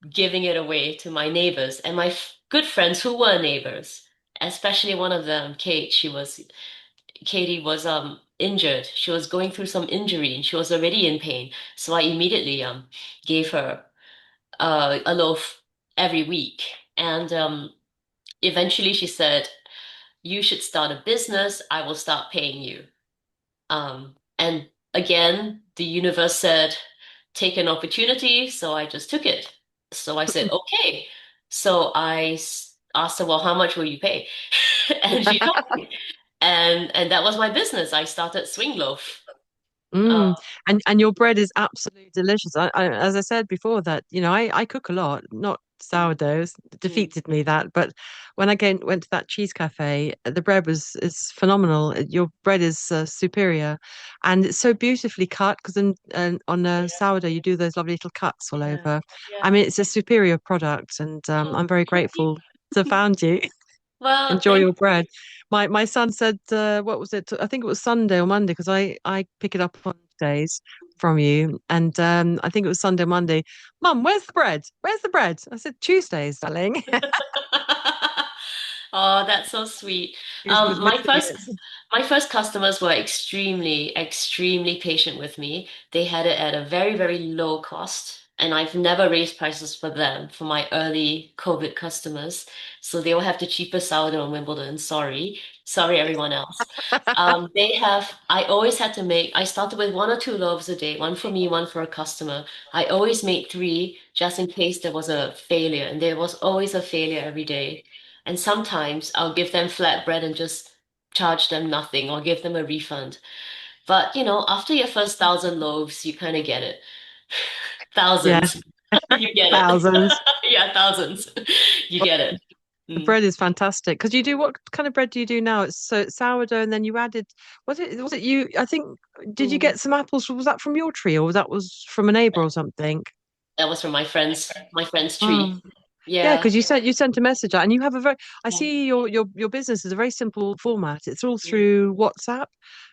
giving it away to my neighbors and my good friends who were neighbors, especially one of them, Katie was injured. She was going through some injury and she was already in pain. So I immediately gave her a loaf every week. And eventually she said, "You should start a business. I will start paying you." And again, the universe said, "Take an opportunity." So I just took it. So I said, "Okay." So asked her, "Well, how much will you pay?" And she told me. And that was my business. I started Swing Loaf. Uh, Mm. And your bread is absolutely delicious. As I said before, that I cook a lot, not mm, sourdoughs. It mm, defeated me that, but when I went to that cheese cafe, the bread was is phenomenal. Your bread is superior, and it's so beautifully cut because on a yeah, sourdough you do those lovely little cuts all yeah, over. I yeah. mean, it's a superior product, and Oh, I'm very thank you. grateful to have found you. Well, Enjoy thank your bread. My son said, what was it? I think it was Sunday or Monday because I pick it up on days. from you, and I think it was Sunday, Monday. Mum, where's the bread? Where's the bread? I said Tuesdays, darling. Oh, that's so sweet. Tuesday was My missing first it. my first customers were extremely, extremely patient with me. They had it at a very, very low cost, and I've never raised prices for them, for my early COVID customers. So they will have the cheapest sourdough in Wimbledon. Sorry. Sorry, everyone else. I always had to make, I started with one or two loaves a day, one for me, one for a customer. I always made three just in case there was a failure, and there was always a failure every day. And sometimes I'll give them flat bread and just charge them nothing or give them a refund. But after your first 1,000 loaves, you kind of get it. Yeah, Thousands, you get it. thousands. Yeah, thousands. You Well, get it. the Mm, bread is fantastic because you do what kind of bread do you do now? It's sourdough, and then you added was it you? I think did you mm. get some apples? Was that from your tree or was that was from a neighbor or something? That was from my friend's tree. Oh. Yeah, Yeah. because you sent a message out and you have a very I Yeah. see your business is a very simple format. It's all Mm, through WhatsApp.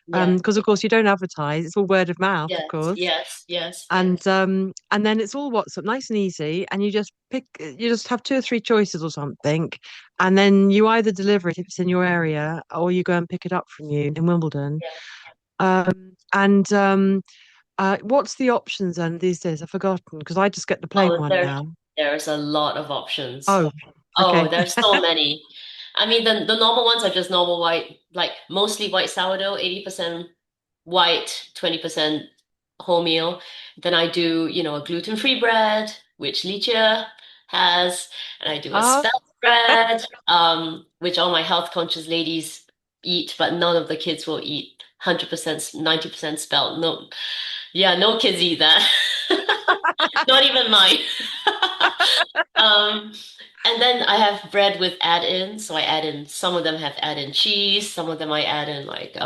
yeah. Because of course you don't advertise, it's all word of mouth, of Yes, course. yes, yes. And then it's all WhatsApp, nice and easy, and you just have two or three choices or something, and then you either deliver it if it's in your area or you go and pick it up from you in Wimbledon. Yeah. And what's the options then these days? I've forgotten because I just get the plain Oh, one there, now. there's a lot of options. Oh, Oh, okay. there's so many. I mean, the normal ones are just normal white, like mostly white sourdough, 80% white, 20% wholemeal. Then I do, a gluten-free bread, which Licha has, and I do a Ah, spelt bread, which all my health conscious ladies eat, but none of the kids will eat. 100%, 90% spelt. No, yeah, no kids eat that. Not even mine. Um, and then I have bread with add-ins. So I add in, some of them have add-in cheese, some of them I add in like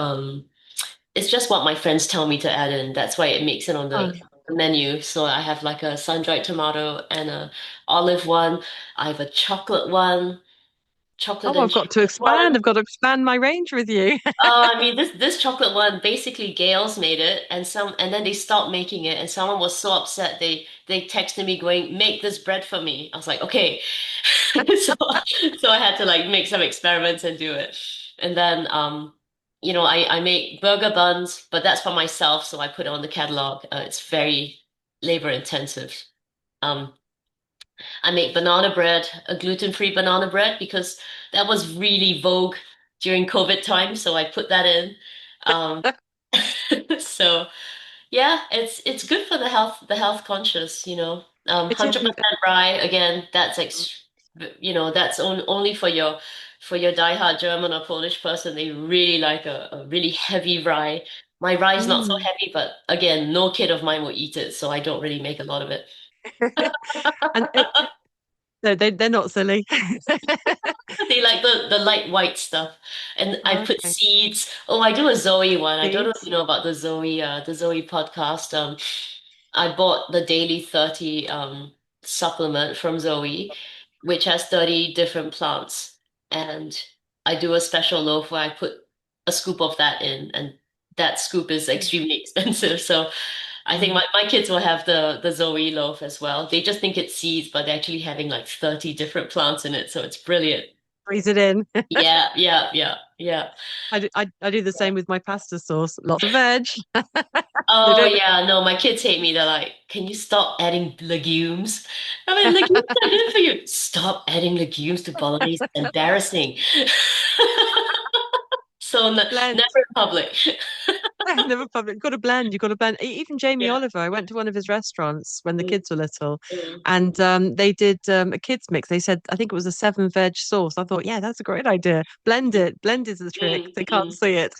it's just what my friends tell me to add in. That's why it makes it on oh, the menu. So I have like a sun-dried tomato and a olive one. I have a chocolate one, chocolate oh, and I've got to chocolate expand. one. I've got to expand my range with you. I mean this chocolate one basically Gales made it and then they stopped making it and someone was so upset they texted me going make this bread for me. I was like okay. So so I had to like make some experiments and do it. And then I make burger buns, but that's for myself, so I put it on the catalog. It's very labor intensive. Um I make banana bread, a gluten-free banana bread because that was really vogue during COVID time, so I put that in. Um so yeah, it's good for the health conscious, It is. 100% rye again, that's only for your diehard German or Polish person. They really like a really heavy rye. My rye is not so Mm. heavy, but again, no kid of mine will eat it, so I don't really make a lot of it. And no, they're not silly. They like the light white stuff. And I put Okay. seeds. Oh, I do a Zoe one. I don't know if Seeds. you know about the Zoe podcast. I bought the Daily 30 supplement from Zoe, which has 30 different plants. And I do a special loaf where I put a scoop of that in, and that scoop is extremely expensive. So I think Mm. my kids will have the Zoe loaf as well. They just think it's seeds, but they're actually having like 30 different plants in it. So it's brilliant. Freeze it in. Yeah, yeah, yeah, yeah. I do the same with my pasta sauce. Lots of veg. They Oh don't. yeah, no, my kids hate me. They're like, "Can you stop adding legumes?" I mean, legumes are good for you. Stop adding legumes to bolognese. Embarrassing. So Blend. never in public. Never public. Got to blend. You've got to blend. Even Jamie Yeah. Oliver. I went to one of his restaurants when the Mm, kids were little, mm, and they did a kids mix. They said I think it was a seven veg sauce. I thought, yeah, that's a great idea. Blend it. Blend is the trick. mm, They can't mm. see it.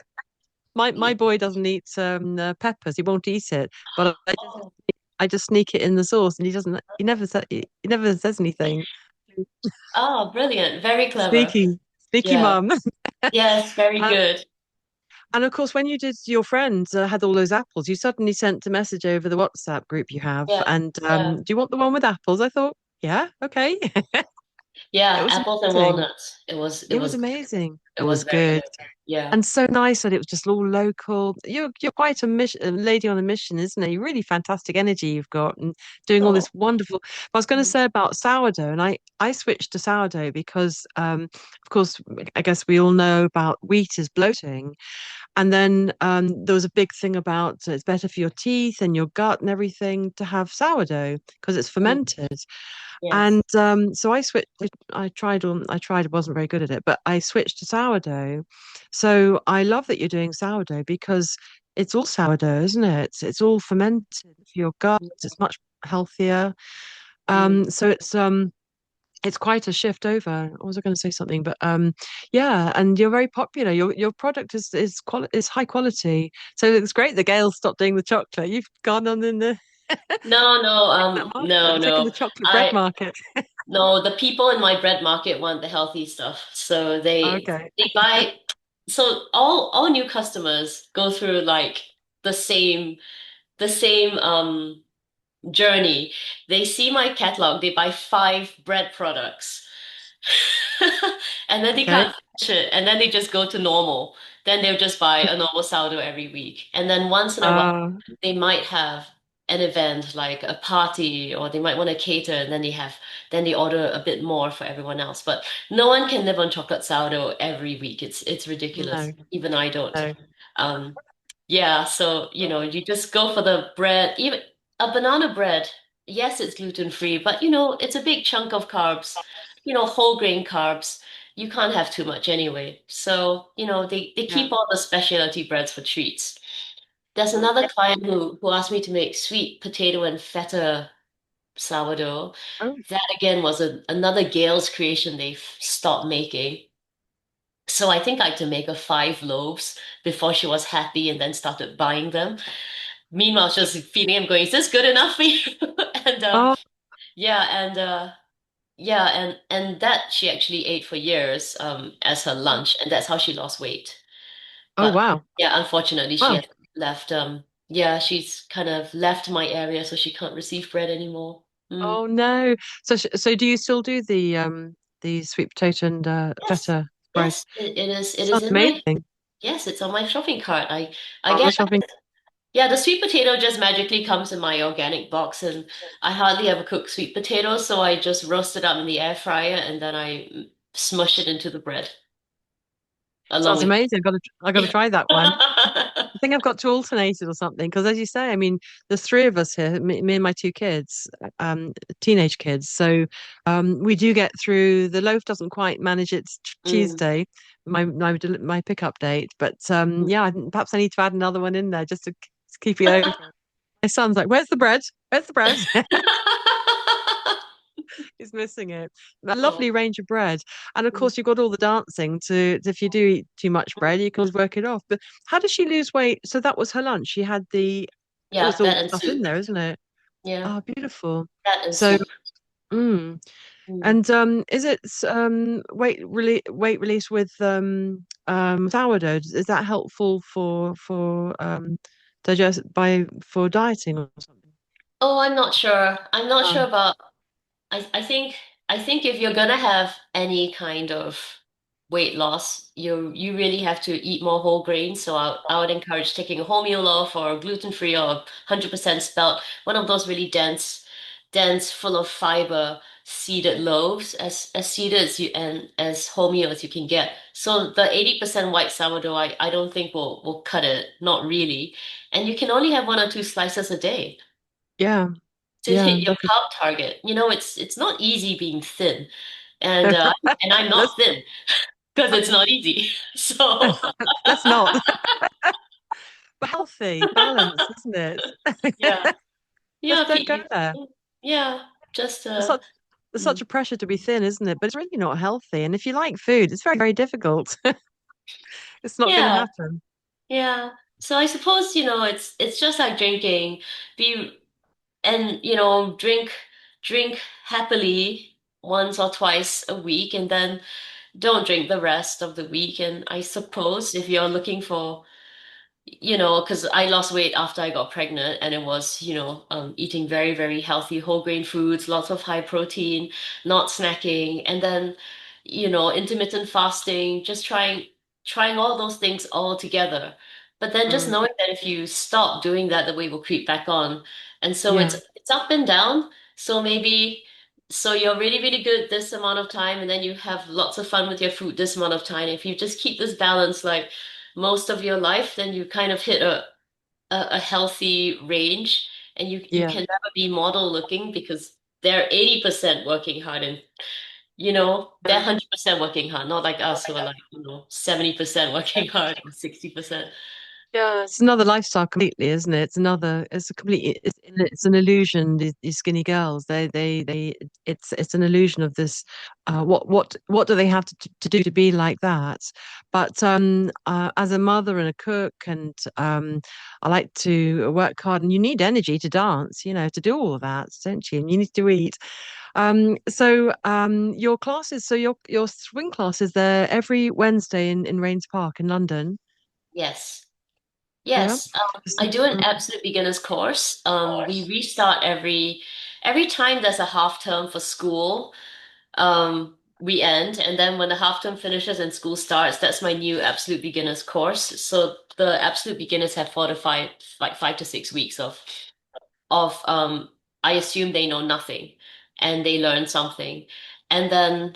My Yeah. boy doesn't eat peppers. He won't eat it. But I just sneak it in the sauce, and he doesn't. He never says anything. Oh, brilliant. Very clever. Sneaky, sneaky Yeah. mum. Yes, very Uh, good. and of course, when you did your friends had all those apples, you suddenly sent a message over the WhatsApp group you have, Yeah. and Yeah. do you want the one with apples? I thought, yeah, okay. It Yeah, was apples and amazing. walnuts. It was it It was was amazing. it It was was very good. good. Yeah. and so nice that it was just all local. You're quite a lady on a mission, isn't it? Really fantastic energy you've got, and doing all Oh. this wonderful. I was going to Mm. say about sourdough, and I switched to sourdough because, of course, I guess we all know about wheat is bloating, and then there was a big thing about it's better for your teeth and your gut and everything to have sourdough because it's Mm. fermented. Yes. And so I switched. I tried. Wasn't very good at it, but I switched to sourdough. So I love that you're doing sourdough because it's all sourdough, isn't it? It's all fermented for your gut. It's much healthier. Mm. It's quite a shift over. I was going to say something, but yeah, and you're very popular. Your product is high quality. So it's great that Gail stopped doing the chocolate. You've gone on in the No, no, that no, market, taking the no. chocolate bread I market. No, the people in my bread market want the healthy stuff. So Okay. they buy so all new customers go through like the same the same journey. They see my catalog, they buy five bread products. And then they Okay. can't finish it, and then they just go to normal. Then they'll just buy a normal sourdough every week. And then once in a while, Uh, they might have an event like a party, or they might want to cater, and then they order a bit more for everyone else. But no one can live on chocolate sourdough every week. It's ridiculous. no, Even I don't. no. Um, yeah, so you just go for the bread, even a banana bread. Yes, it's gluten free, but it's a big chunk of carbs, whole grain carbs. You can't have too much anyway. So, they Yeah. keep all the specialty breads for treats. There's another client who asked me to make sweet potato and feta sourdough. Oh, That again was another Gail's creation they've stopped making. So I think I had to make her five loaves before she was happy and then started buying them. Meanwhile, she was feeding him, going, "Is this good enough for you?" And oh, yeah, and that she actually ate for years as her lunch, and that's how she lost weight. oh, But wow. yeah, unfortunately, she Wow. has left. Yeah, she's kind of left my area, so she can't receive bread anymore. Mm. Oh no. So do you still do the sweet potato and Yes, feta bread? yes, it is. It is Sounds in my amazing. Yes, it's on my shopping cart. I On the get shopping. Yeah, the sweet potato just magically comes in my organic box, and I hardly ever cook sweet potatoes, so I just roast it up in the air fryer and then I smush it into the bread along Sounds with. amazing. I got to try that one. I think I've got to alternate it or something because, as you say, I mean, there's three of us here, me and my two kids, teenage kids. So we do get through. The loaf doesn't quite manage its Mm. Tuesday, my pickup date, but yeah, perhaps I need to add another one in there just to keep you over. My son's like, "Where's the bread? Where's the bread?" He's missing it. A lovely Oh. range of bread, and of Mm. course you've got all the dancing to. If you do eat too much bread, you can always work it off. But how does she lose weight? So that was her lunch. She had Yeah, it's all that and stuff in soup. there, isn't it? Yeah, Oh, beautiful. that and So, soup. mm. Mm. And is it weight release with sourdough? Is that helpful for digest by for dieting or something? Oh, I'm not sure. I'm not Oh, sure about I think if you're gonna have any kind of weight loss, you really have to eat more whole grains. So I would encourage taking a wholemeal loaf or gluten-free or 100% spelt, one of those really dense, full of fiber seeded loaves, as seeded as you and as wholemeal as you can get. So the 80% white sourdough, I don't think will cut it, not really. And you can only have one or two slices a day yeah, to yeah. hit your carb target. It's not easy being thin, and uh, and I'm Let's not thin because it's not easy. So let's not. But healthy, balanced, isn't it? yeah, yeah, Just don't go there. yeah, just There's such there's mm, such a pressure to be thin, isn't it? But it's really not healthy. And if you like food, it's very, very difficult. It's not going to yeah, happen. yeah. So I suppose it's just like drinking. Be and drink happily once or twice a week, and then don't drink the rest of the week. And I suppose if you're looking for because I lost weight after I got pregnant, and it was, eating very, very healthy whole grain foods, lots of high protein, not snacking, and then, intermittent fasting, just trying. trying all those things all together. But then just Mm, knowing that if you stop doing that, the weight will creep back on. And so yeah, it's up and down. So maybe so you're really, really good this amount of time, and then you have lots of fun with your food this amount of time. If you just keep this balance like most of your life, then you kind of hit a healthy range, and you yeah. can never be model looking because they're 80% working hard, and they're Yeah. 100% working hard, not like us who are like 70% working hard or 60%. Yeah, it's another lifestyle completely, isn't it? It's a complete, it's an illusion. These skinny girls, it's an illusion of this. What do they have to do to be like that? But as a mother and a cook, and I like to work hard, and you need energy to dance, to do all of that, don't you? And you need to eat. Your classes, so your swing classes, they're every Wednesday in Rains Park in London. Yes. Yeah. Yes. I do an absolute beginner's course. We restart every time there's a half term for school. We end, and then when the half term finishes and school starts, that's my new absolute beginners course. So the absolute beginners have 4 to 5, like 5 to 6 weeks of I assume they know nothing and they learn something. And then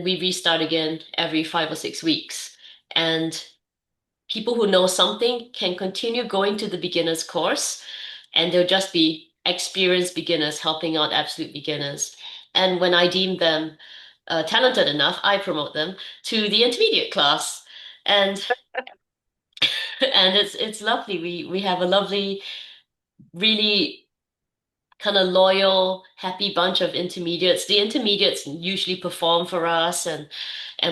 we restart again every 5 or 6 weeks. And people who know something can continue going to the beginners course, and they'll just be experienced beginners helping out absolute beginners. And when I deem them talented enough, I promote them to the intermediate class. And and it's lovely. We have a lovely, really kind of loyal, happy bunch of intermediates. The intermediates usually perform for us, and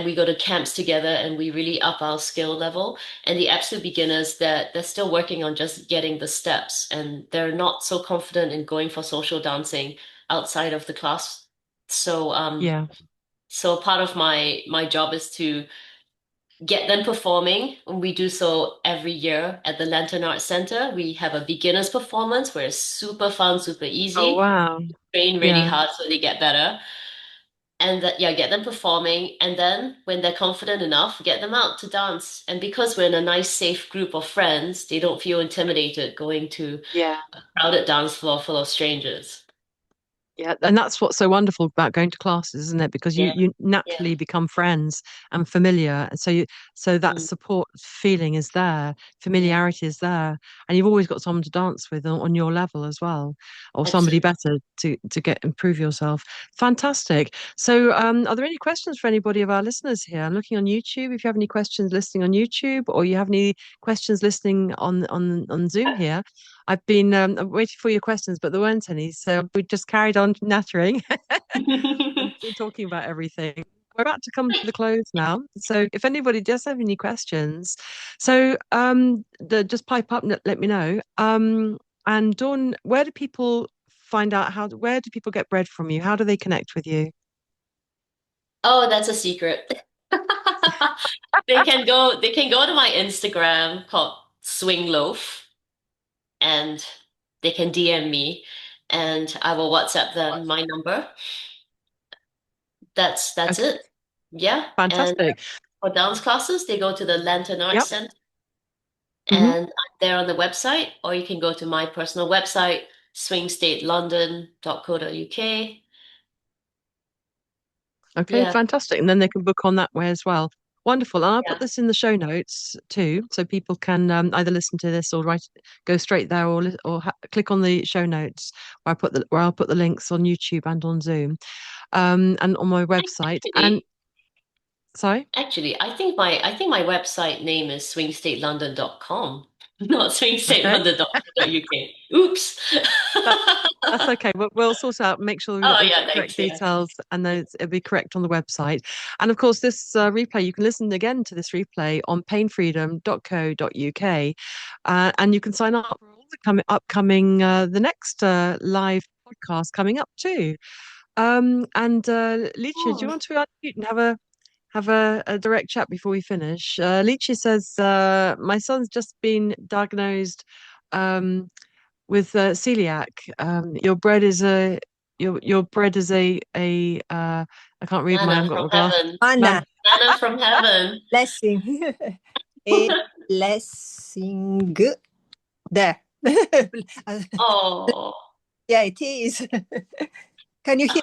we go to camps together, and we really up our skill level. And the absolute beginners, that they're still working on just getting the steps, and they're not so confident in going for social dancing outside of the class. So Yeah. so part of my job is to get them performing. We do so every year at the Lantern Arts Center. We have a beginners performance where it's super fun, super Oh, easy. wow. Train really Yeah. hard so they get better. And that, yeah, get them performing. And then when they're confident enough, get them out to dance. And because we're in a nice, safe group of friends, they don't feel intimidated going to Yeah. a crowded dance floor full of strangers. Yeah, and that's what's so wonderful about going to classes, isn't it? Because you Yeah, you yeah. naturally become friends and familiar, and so that Mm, support feeling is there, yeah, familiarity is there, and you've always got someone to dance with on your level as well, or somebody absolutely. better to get improve yourself. Fantastic. So, are there any questions for anybody of our listeners here? I'm looking on YouTube. If you have any questions listening on YouTube, or you have any questions listening on Zoom here, I've been waiting for your questions, but there weren't any. So we just carried on nattering and talking about everything. We're about to come to the close now. So if anybody does have any questions, just pipe up and let me know. And Dawn, where do people find out where do people get bread from you? How do they connect with you? Oh, that's a secret. They can go to my Instagram called Swing Loaf, and they can DM me, and I will WhatsApp them my number. That's Okay, it. Yeah. And fantastic. for dance classes, they go to the Lantern Arts Yep. Center, Hmm. and I'm there on the website, or you can go to my personal website, swingstatelondon.co.uk. Okay, Yeah, fantastic. And then they can book on that way as well. Wonderful. And I'll put yeah, this in the show notes too, so people can either listen to this or go straight there, or click on the show notes where I'll put the links on YouTube and on Zoom, and on my website. And actually, sorry, I think my website name is swingstatelondon.com, not okay, swingstatelondon.co.uk. Oops. that that's okay. We'll sort out, make sure we've got Oh the yeah, correct thanks. Yeah. details, and those it'll be correct on the website. And of course, this replay, you can listen again to this replay on painfreedom.co.uk, and you can sign up for all the upcoming the next live podcast coming up too. And Licha, do you Oh. want to unmute and have a direct chat before we finish? Licha says, my son's just been diagnosed. Um, with celiac. Your bread is a your bread is I can't read my I haven't Manna got from my glass. heaven. Man, Manna, Manna from heaven. blessing. A blessing. There. Oh. Yeah, it is. Can you hear?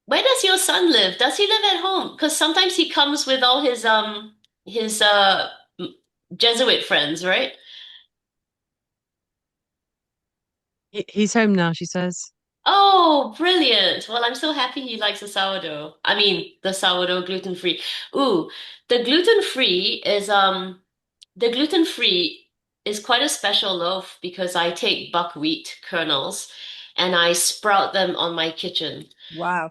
Where does your son live? Does he live at home? Because sometimes he comes with all his Jesuit friends, right? he's home now, she says. Oh, brilliant. Well, I'm so happy he likes the sourdough. I mean, the sourdough gluten-free. Ooh, the gluten-free is the gluten-free is quite a special loaf because I take buckwheat kernels and I sprout them on my kitchen Wow.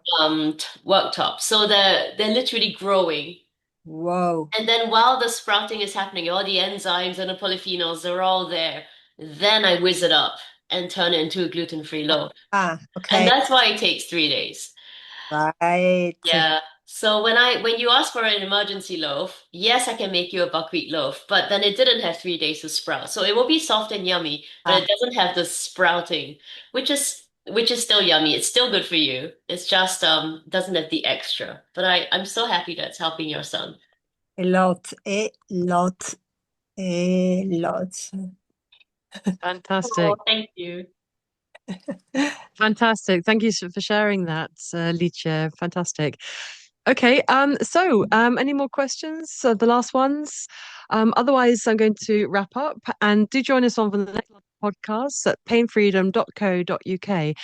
worktop. So they're literally growing. Whoa. And then while the sprouting is happening, all the enzymes and the polyphenols, they're all there. Then I whiz it up and turn it into a gluten-free loaf. Ah, And okay. that's why it takes 3 days. Right. Yeah. So when you ask for an emergency loaf, yes, I can make you a buckwheat loaf, but then it didn't have 3 days to sprout. So it will be soft and yummy, but Ah, it doesn't have the sprouting, which is still yummy. It's still good for you. It's just doesn't have the extra. But I'm so happy that's helping your son. a lot, a lot, a lot. Oh, Fantastic. thank you. Fantastic. Thank you for sharing that, Licia. Fantastic. Okay, any more questions? The last ones. Otherwise, I'm going to wrap up and do join us on the next podcast at painfreedom.co.uk.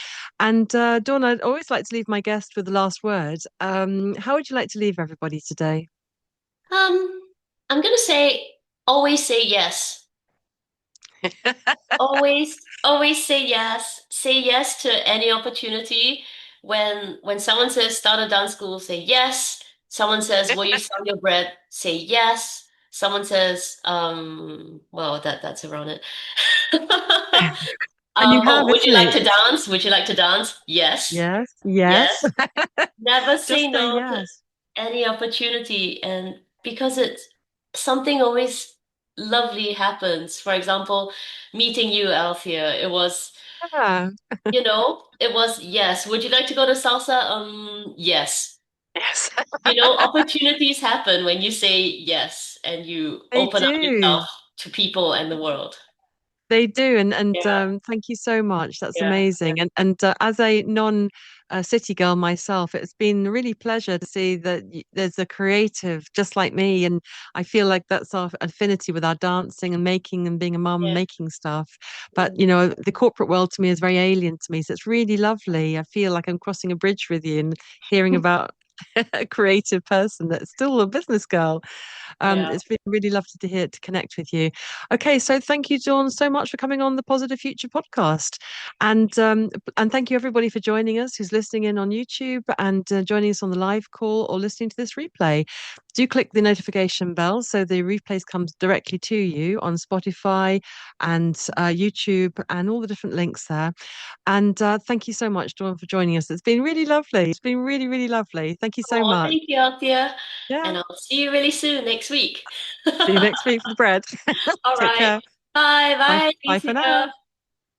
And Dawn, I'd always like to leave my guest with the last word. How would you like to leave everybody today? Um, I'm gonna always say yes. Always say yes. Say yes to any opportunity. When someone says start a dance school, say yes. Someone says, will you sell your bread? Say yes. Someone says, well, that's around it. And you have, Would you isn't like it? to dance? Would you like to dance? Yes. Yes, Yes. yes. Never say Just say no to yes. any opportunity. And because it's something always lovely happens. For example, meeting you, Althea, Yeah. it was yes. Would you like to go to salsa? Yes. Yes. Opportunities happen when you say yes and you They open up do. yourself to people and the world. They do, and Yeah, thank you so much. That's yeah, amazing. And as a non city girl myself, it's been a really pleasure to see that there's a creative just like me, and I feel like that's our affinity with our dancing and making and being a mum, yeah. making stuff. But Mm. the corporate world to me is very alien to me, so it's really lovely. I feel like I'm crossing a bridge with you and hearing about a creative person that's still a business girl. Yeah. It's been really lovely to connect with you. Okay, so thank you, Dawn, so much for coming on the Positive Future podcast, and thank you everybody for joining us, who's listening in on YouTube and joining us on the live call or listening to this replay. Do click the notification bell so the replays comes directly to you on Spotify and YouTube and all the different links there. And thank you so much, Dawn, for joining us. It's been really lovely. It's been really, really lovely. Thank you so Oh, much. thank you, Althea. Yeah. And I'll see you really soon next week. See you next week for the bread. All Take right. care. Bye. Bye, Bye, bye for Alicia. now.